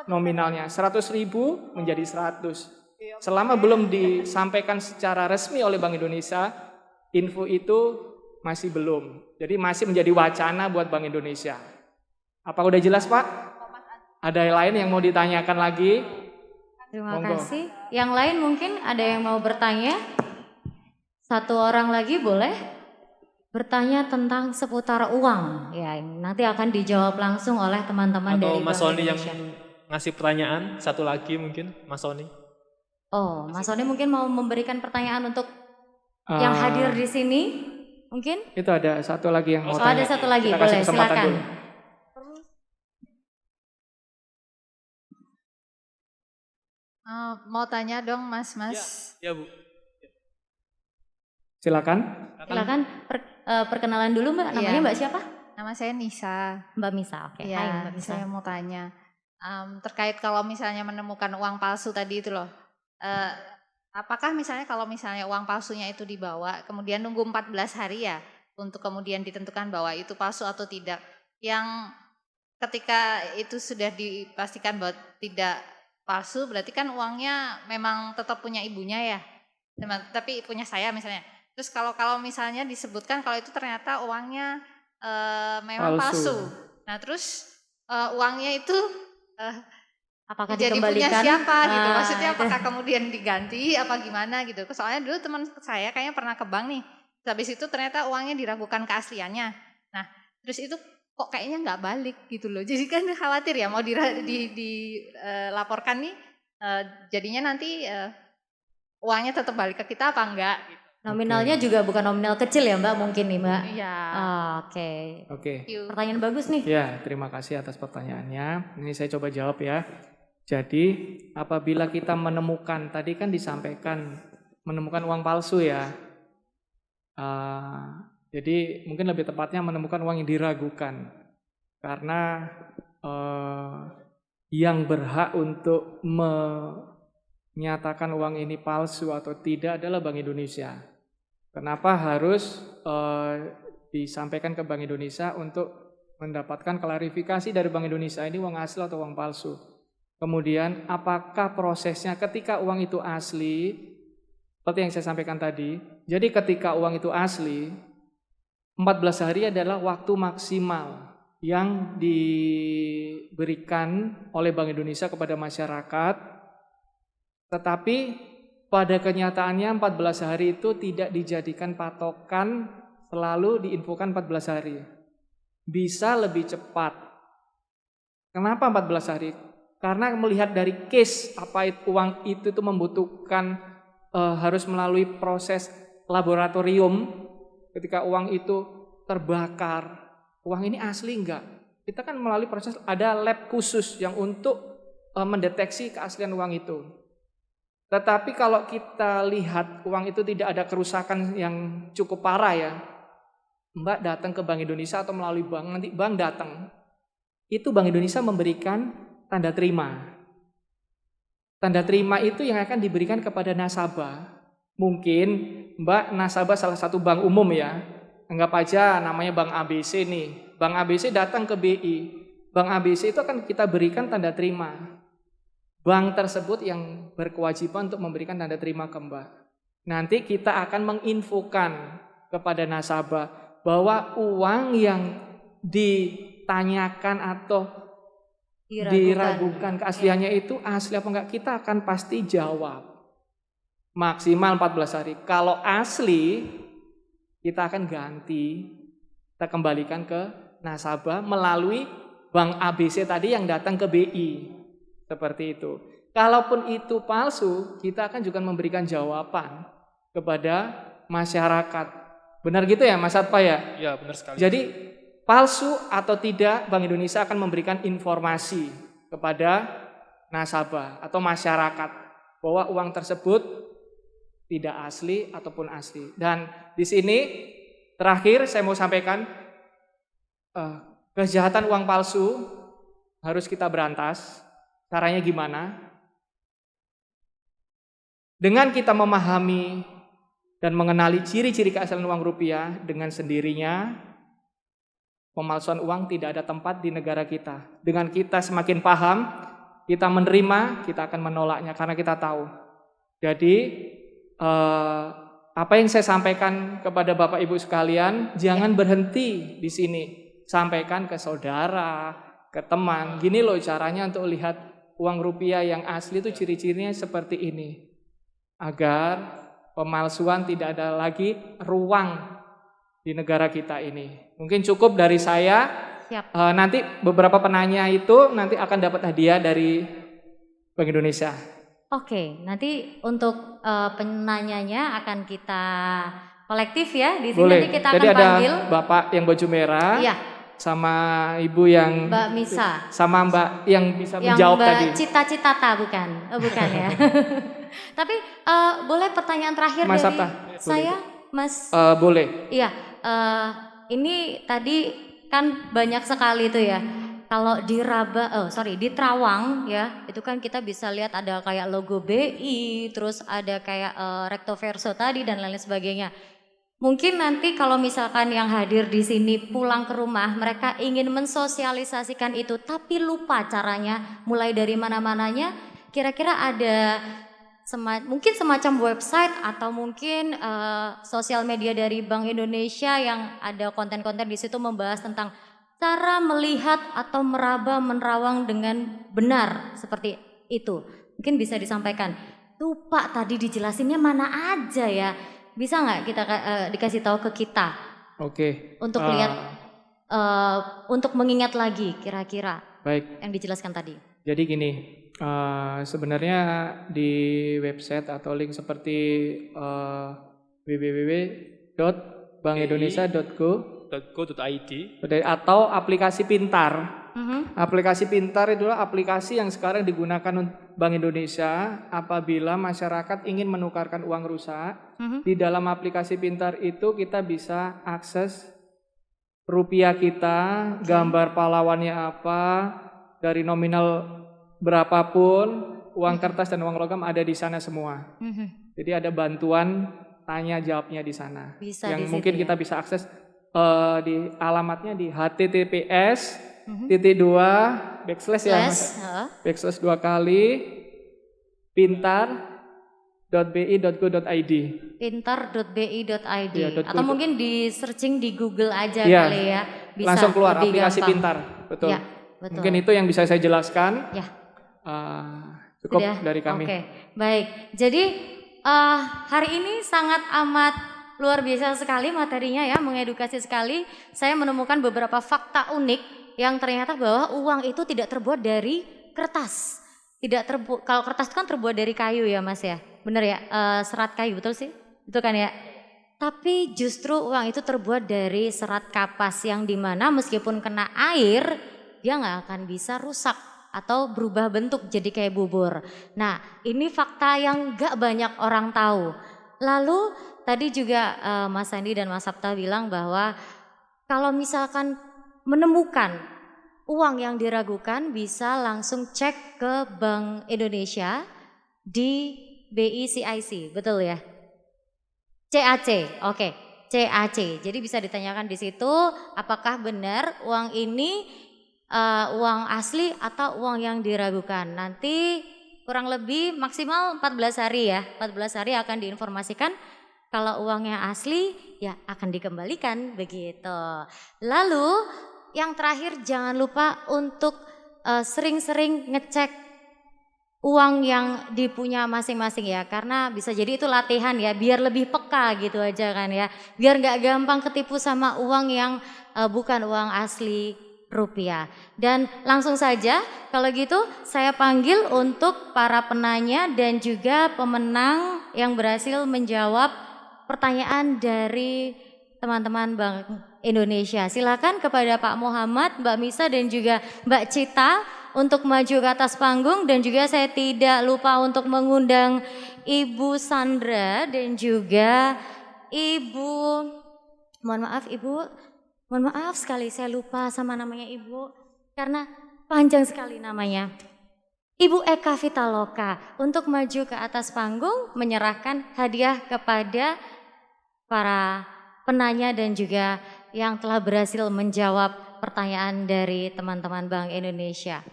nominalnya 100.000 menjadi 100. Selama belum disampaikan secara resmi oleh Bank Indonesia, info itu masih belum. Jadi masih menjadi wacana buat Bank Indonesia. Apa udah jelas Pak? Ada yang lain yang mau ditanyakan lagi? Terima Monggo. kasih. Yang lain mungkin ada yang mau bertanya? Satu orang lagi boleh? Bertanya tentang seputar uang. Ya, nanti akan dijawab langsung oleh teman-teman dari Atau Bank Mas Sony yang Indonesia. ngasih pertanyaan, satu lagi mungkin Mas Sony. Oh, Mas Sony mungkin mau memberikan pertanyaan untuk yang hadir di sini, mungkin? Itu ada satu lagi yang mau Oh, tanya. ada satu lagi, Kita kasih boleh, kesempatan silakan. dulu. Mau tanya dong Mas. Ya Bu. Silakan. Silakan perkenalan dulu Mbak. Namanya Iya. Mbak siapa? Nama saya Nisa. Mbak Misa. Oke. Hai Ya, Mbak Misa. saya mau tanya terkait kalau misalnya menemukan uang palsu tadi itu loh. Apakah misalnya kalau misalnya uang palsunya itu dibawa, kemudian nunggu 14 hari ya untuk kemudian ditentukan bahwa itu palsu atau tidak. Yang ketika itu sudah dipastikan bahwa tidak palsu, berarti kan uangnya memang tetap punya ibunya ya. Tapi punya saya misalnya. Terus kalau misalnya disebutkan kalau itu ternyata uangnya memang palsu. Nah, terus uangnya itu Apakah jadi punya dikembalikan? siapa gitu? Maksudnya apakah kemudian diganti apa gimana gitu? Soalnya dulu teman saya kayaknya pernah ke bank nih. habis itu ternyata uangnya diragukan keasliannya. Nah, terus itu kok kayaknya nggak balik gitu loh. Jadi kan khawatir ya mau dilaporkan nih, jadinya nanti uangnya tetap balik ke kita apa enggak? Gitu. Nominalnya juga bukan nominal kecil ya Mbak mungkin nih Mbak. Iya. Oke. Oke. Pertanyaan bagus nih. Ya, terima kasih atas pertanyaannya. Ini saya coba jawab ya. Jadi, apabila kita menemukan, tadi kan disampaikan menemukan uang palsu ya. Jadi mungkin lebih tepatnya menemukan uang yang diragukan. Karena yang berhak untuk menyatakan uang ini palsu atau tidak adalah Bank Indonesia. Kenapa harus disampaikan ke Bank Indonesia untuk mendapatkan klarifikasi dari Bank Indonesia ini uang asli atau uang palsu. Kemudian apakah prosesnya ketika uang itu asli, seperti yang saya sampaikan tadi. Jadi ketika uang itu asli, 14 hari adalah waktu maksimal yang diberikan oleh Bank Indonesia kepada masyarakat. Tetapi pada kenyataannya 14 hari itu tidak dijadikan patokan, selalu diinfokan 14 hari. Bisa lebih cepat. Kenapa 14 hari? Karena melihat dari case uang itu tuh membutuhkan harus melalui proses laboratorium. Ketika uang itu terbakar, uang ini asli enggak? Kita kan melalui proses, ada lab khusus yang untuk mendeteksi keaslian uang itu. Tetapi kalau kita lihat uang itu tidak ada kerusakan yang cukup parah ya, Mbak datang ke Bank Indonesia atau melalui bank, nanti bank datang, itu Bank Indonesia memberikan tanda terima. Tanda terima itu yang akan diberikan kepada nasabah. Mungkin Mbak nasabah salah satu bank umum ya, anggap aja namanya Bank ABC nih. Bank ABC datang ke BI, Bank ABC itu akan kita berikan tanda terima. Bank tersebut yang berkewajiban untuk memberikan tanda terima ke Mbak. Nanti kita akan menginfokan kepada nasabah bahwa uang yang ditanyakan atau diragukan keasliannya itu asli apa enggak, kita akan pasti jawab. Maksimal 14 hari. Kalau asli, kita akan ganti, kita kembalikan ke nasabah melalui Bank ABC tadi yang datang ke BI. Seperti itu. Kalaupun itu palsu, kita akan juga memberikan jawaban kepada masyarakat. Benar gitu ya Mas Atpa ya? Iya, benar sekali. Jadi palsu atau tidak, Bank Indonesia akan memberikan informasi kepada nasabah atau masyarakat bahwa uang tersebut tidak asli ataupun asli. Dan di sini terakhir saya mau sampaikan, kejahatan uang palsu harus kita berantas. Caranya gimana? Dengan kita memahami dan mengenali ciri-ciri keaslian uang rupiah, dengan sendirinya pemalsuan uang tidak ada tempat di negara kita. Dengan kita semakin paham, kita menerima, kita akan menolaknya karena kita tahu. Jadi apa yang saya sampaikan kepada Bapak Ibu sekalian, jangan berhenti di sini. Sampaikan ke saudara, ke teman. Gini loh caranya untuk lihat uang rupiah yang asli itu ciri-cirinya seperti ini. Agar pemalsuan tidak ada lagi ruang di negara kita ini. Mungkin cukup dari saya. Siap. Nanti beberapa penanya itu nanti akan dapat hadiah dari Bank Indonesia. Oke, nanti untuk penanyanya akan kita kolektif ya. Di sini Boleh. nanti kita Jadi akan ada panggil Bapak yang baju merah. Iya. Sama Ibu yang Mbak Misa. Sama Mbak yang bisa Yang menjawab Mbak tadi. Cita-Citata bukan? Bukan ya. Tapi boleh pertanyaan terakhir Mas dari Sabta, saya, Mas? Boleh. Iya, ini tadi kan banyak sekali itu ya. Kalau di di Terawang ya, itu kan kita bisa lihat ada kayak logo BI, terus ada kayak recto verso tadi dan lain sebagainya. Mungkin nanti kalau misalkan yang hadir di sini pulang ke rumah, mereka ingin mensosialisasikan itu, tapi lupa caranya, mulai dari mana-mananya. Kira-kira ada mungkin semacam website atau mungkin sosial media dari Bank Indonesia yang ada konten-konten di situ membahas tentang cara melihat atau meraba menerawang dengan benar seperti itu. Mungkin bisa disampaikan. Lupa tadi dijelasinnya mana aja ya. Bisa nggak kita dikasih tahu ke kita Oke. untuk lihat untuk mengingat lagi kira-kira Baik. yang dijelaskan tadi. Jadi gini, sebenarnya di website atau link seperti .bankindonesia.go.id atau aplikasi pintar. Mhm. Aplikasi pintar itulah aplikasi yang sekarang digunakan Bank Indonesia apabila masyarakat ingin menukarkan uang rusak. Mhm. Di dalam aplikasi pintar itu kita bisa akses rupiah kita, gambar pahlawannya apa, dari nominal berapapun, uang kertas dan uang logam ada di sana semua. Mhm. Jadi ada bantuan tanya jawabnya di sana. Bisa yang di situ mungkin ya. kita bisa akses di alamatnya di https Mhm. titik 2 backslash ya Mas. Backslash 2 kali pintar.bi.go.id. pintar.bi.id Iya, atau mungkin di searching di Google aja Iya, kali ya. Bisa langsung keluar lebih aplikasi gampang. pintar. Betul. Ya, betul. Mungkin itu yang bisa saya jelaskan. Ya. Cukup Sudah? dari kami. Oke, baik. Jadi hari ini sangat amat luar biasa sekali materinya ya, mengedukasi sekali. Saya menemukan beberapa fakta unik yang ternyata bahwa uang itu tidak terbuat dari kertas. Kalau kertas itu kan terbuat dari kayu ya Mas ya. Bener ya? Serat kayu, betul sih? Itu kan ya? Tapi justru uang itu terbuat dari serat kapas yang dimana meskipun kena air dia nggak akan bisa rusak atau berubah bentuk jadi kayak bubur. Nah ini fakta yang gak banyak orang tahu. Lalu tadi juga Mas Andi dan Mas Sabta bilang bahwa kalau misalkan menemukan uang yang diragukan bisa langsung cek ke Bank Indonesia di BI-CIC, betul ya? CAC, oke, CAC. Jadi bisa ditanyakan di situ apakah benar uang ini uang asli atau uang yang diragukan. Nanti kurang lebih maksimal 14 hari ya. 14 hari akan diinformasikan kalau uangnya asli ya akan dikembalikan begitu. Lalu yang terakhir jangan lupa untuk sering-sering ngecek uang yang dipunya masing-masing ya. Karena bisa jadi itu latihan ya biar lebih peka gitu aja kan ya. Biar gak gampang ketipu sama uang yang bukan uang asli rupiah. Dan langsung saja kalau gitu saya panggil untuk para penanya dan juga pemenang yang berhasil menjawab pertanyaan dari teman-teman Bank Indonesia. Silakan kepada Pak Muhammad, Mbak Misa dan juga Mbak Cita untuk maju ke atas panggung. Dan juga saya tidak lupa untuk mengundang Ibu Sandra dan juga Ibu, mohon maaf sekali saya lupa sama namanya Ibu karena panjang sekali namanya. Ibu Eka Vitaloka untuk maju ke atas panggung menyerahkan hadiah kepada para penanya dan juga yang telah berhasil menjawab pertanyaan dari teman-teman Bank Indonesia.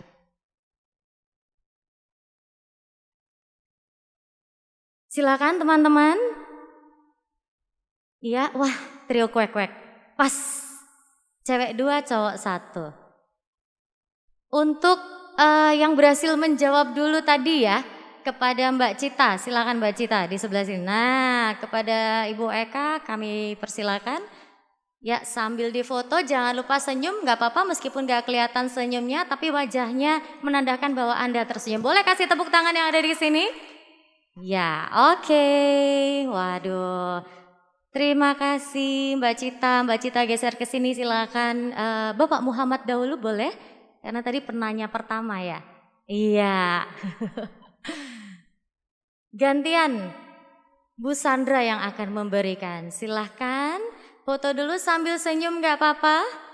Silakan teman-teman. Iya, wah trio kuek-kuek. Pas. Cewek 2, cowok 1. Untuk yang berhasil menjawab dulu tadi ya kepada Mbak Cita, silakan Mbak Cita di sebelah sini. Nah, kepada Ibu Eka kami persilakan. Ya, sambil difoto jangan lupa senyum, nggak apa-apa meskipun nggak kelihatan senyumnya, tapi wajahnya menandakan bahwa Anda tersenyum. Boleh kasih tepuk tangan yang ada di sini? Ya, oke. Waduh. Terima kasih Mbak Cita. Mbak Cita geser ke sini silakan. Bapak Muhammad dahulu boleh? Karena tadi penanya pertama ya. Iya. Gantian Bu Sandra yang akan memberikan. Silahkan foto dulu sambil senyum gak apa-apa.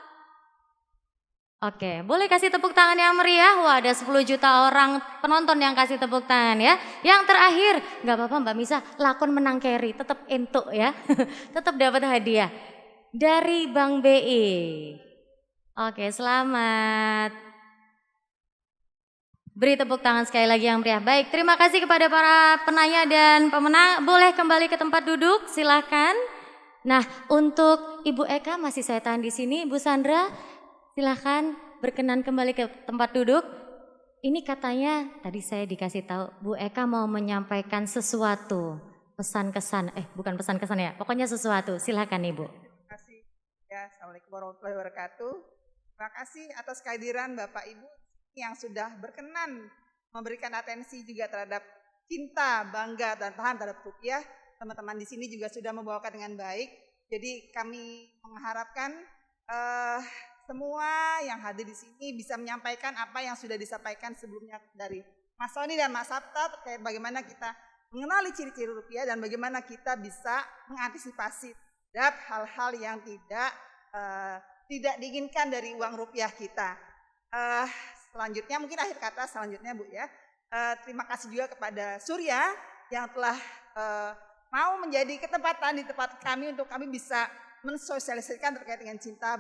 Oke, boleh kasih tepuk tangan yang meriah. Wah, ada 10 juta orang penonton yang kasih tepuk tangan ya. Yang terakhir, gak apa-apa Mbak Misa, lakon menang carry, tetap entuk ya. Tetap dapat hadiah dari Bank BI. Oke, selamat. Beri tepuk tangan sekali lagi yang meriah. Baik, terima kasih kepada para penanya dan pemenang. Boleh kembali ke tempat duduk, silakan. Nah, untuk Ibu Eka masih saya tahan di sini. Bu Sandra, silakan berkenan kembali ke tempat duduk. Ini katanya tadi saya dikasih tahu Bu Eka mau menyampaikan sesuatu pesan kesan, bukan pesan kesan ya, pokoknya sesuatu. Silakan Ibu. Terima kasih. Ya, Assalamualaikum warahmatullahi wabarakatuh. Terima kasih atas kehadiran Bapak Ibu yang sudah berkenan memberikan atensi juga terhadap cinta, bangga, dan paham terhadap rupiah. Teman-teman di sini juga sudah membawakan dengan baik. Jadi kami mengharapkan semua yang hadir di sini bisa menyampaikan apa yang sudah disampaikan sebelumnya dari Mas Sony dan Mas Sabta terkait bagaimana kita mengenali ciri-ciri rupiah dan bagaimana kita bisa mengantisipasi terhadap hal-hal yang tidak diinginkan dari uang rupiah kita. Selanjutnya mungkin akhir kata selanjutnya Bu ya. Terima kasih juga kepada Surya yang telah mau menjadi ketempatan di tempat kami untuk kami bisa mensosialisasikan terkait dengan cinta,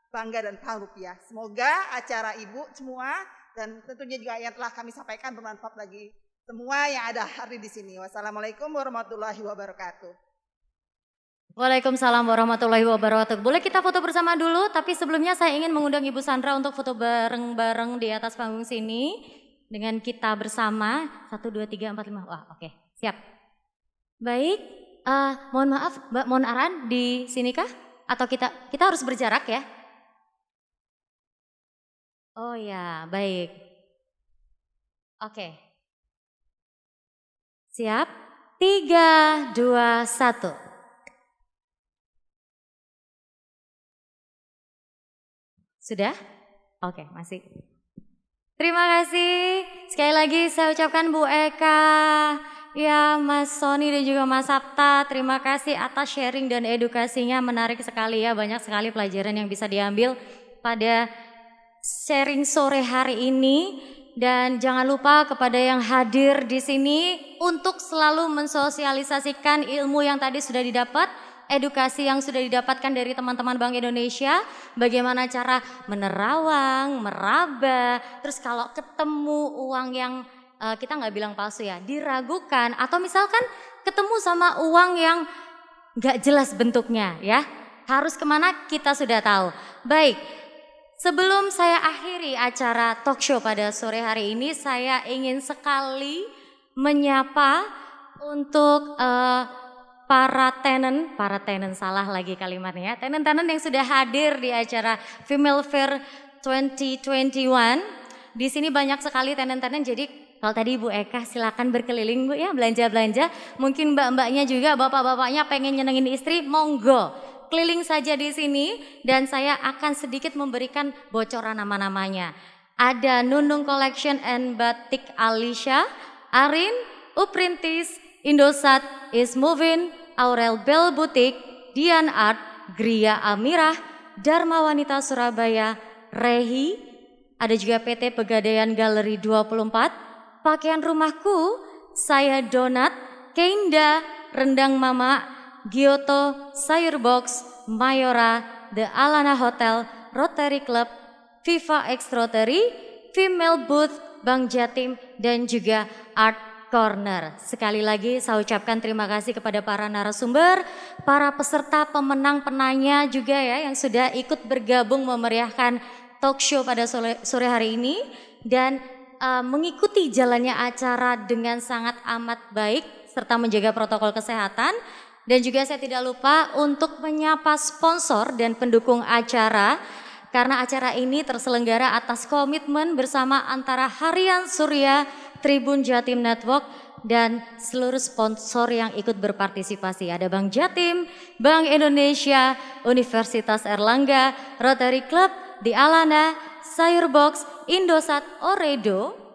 bangga dan paham rupiah. Semoga acara Ibu semua dan tentunya juga yang telah kami sampaikan bermanfaat bagi semua yang ada hari di sini. Wassalamualaikum warahmatullahi wabarakatuh. Waalaikumsalam warahmatullahi wabarakatuh. Boleh kita foto bersama dulu, tapi sebelumnya saya ingin mengundang Ibu Sandra untuk foto bareng-bareng di atas panggung sini dengan kita bersama. 1, 2, 3, 4, 5. Wah, oke, siap. Baik, mohon maaf Mbak Mon Aran di sini kah? Atau kita harus berjarak ya? Oh ya, baik. Oke. Siap? 3, 2, 1. Sudah? Oke, masih. Terima kasih. Sekali lagi saya ucapkan Bu Eka, ya Mas Sony dan juga Mas Sabta. Terima kasih atas sharing dan edukasinya, menarik sekali ya. Banyak sekali pelajaran yang bisa diambil pada sharing sore hari ini. Dan jangan lupa kepada yang hadir di sini untuk selalu mensosialisasikan ilmu yang tadi sudah didapat, edukasi yang sudah didapatkan dari teman-teman Bank Indonesia, bagaimana cara menerawang, meraba, terus kalau ketemu uang yang kita nggak bilang palsu ya, diragukan, atau misalkan ketemu sama uang yang nggak jelas bentuknya ya, harus kemana kita sudah tahu. Baik. Sebelum saya akhiri acara talk show pada sore hari ini, saya ingin sekali menyapa untuk para tenant salah lagi kalimatnya, tenant-tenant yang sudah hadir di acara Female Fair 2021. Di sini banyak sekali tenant-tenant, jadi kalau tadi Bu Eka silakan berkeliling Bu ya, belanja-belanja. Mungkin mbak-mbaknya juga, bapak-bapaknya pengen nyenengin istri, monggo. Keliling saja di sini dan saya akan sedikit memberikan bocoran nama-namanya. Ada Nunung Collection and Batik Alisha, Arin, Uprintis, Indosat, Is Moving, Aurel Bell Boutique, Dian Art, Gria Amirah, Dharma Wanita Surabaya, Rehi, ada juga PT Pegadaian Galeri 24, Pakaian Rumahku, Saya Donat, Keinda, Rendang Mama, Gyoto, Sayur Box, Mayora, The Alana Hotel, Rotary Club, Viva X Rotary, Female Booth, Bank Jatim, dan juga Art Corner. Sekali lagi saya ucapkan terima kasih kepada para narasumber, para peserta pemenang penanya juga ya yang sudah ikut bergabung memeriahkan talk show pada sore hari ini dan mengikuti jalannya acara dengan sangat amat baik serta menjaga protokol kesehatan. Dan juga saya tidak lupa untuk menyapa sponsor dan pendukung acara karena acara ini terselenggara atas komitmen bersama antara Harian Surya, Tribun Jatim Network dan seluruh sponsor yang ikut berpartisipasi. Ada Bank Jatim, Bank Indonesia, Universitas Erlangga, Rotary Club, The Alana, Sayur Box, Indosat, Oredo,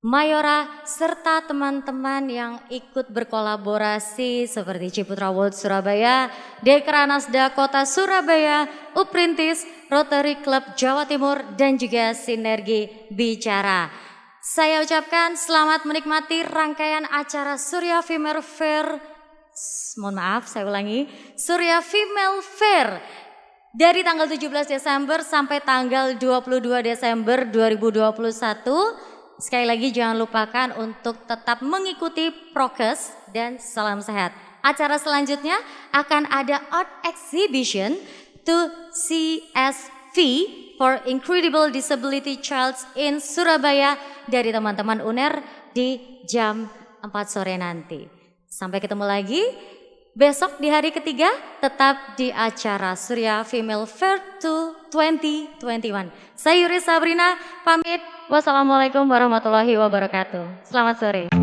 Mayora, serta teman-teman yang ikut berkolaborasi seperti Ciputra World Surabaya, Dekranasda Kota Surabaya, Uprintis, Rotary Club Jawa Timur, dan juga Sinergi Bicara. Saya ucapkan selamat menikmati rangkaian acara Surya Female Fair, mohon maaf saya ulangi, Surya Female Fair dari tanggal 17 Desember sampai tanggal 22 Desember 2021. Sekali lagi jangan lupakan untuk tetap mengikuti prokes dan salam sehat. Acara selanjutnya akan ada art exhibition to CSV for Incredible Disability Childs in Surabaya dari teman-teman UNER di jam 4 sore nanti. Sampai ketemu lagi besok di hari ketiga, tetap di acara Surya Female Fair 2021. Saya Yuri Sabrina, pamit. Wassalamualaikum warahmatullahi wabarakatuh. Selamat sore.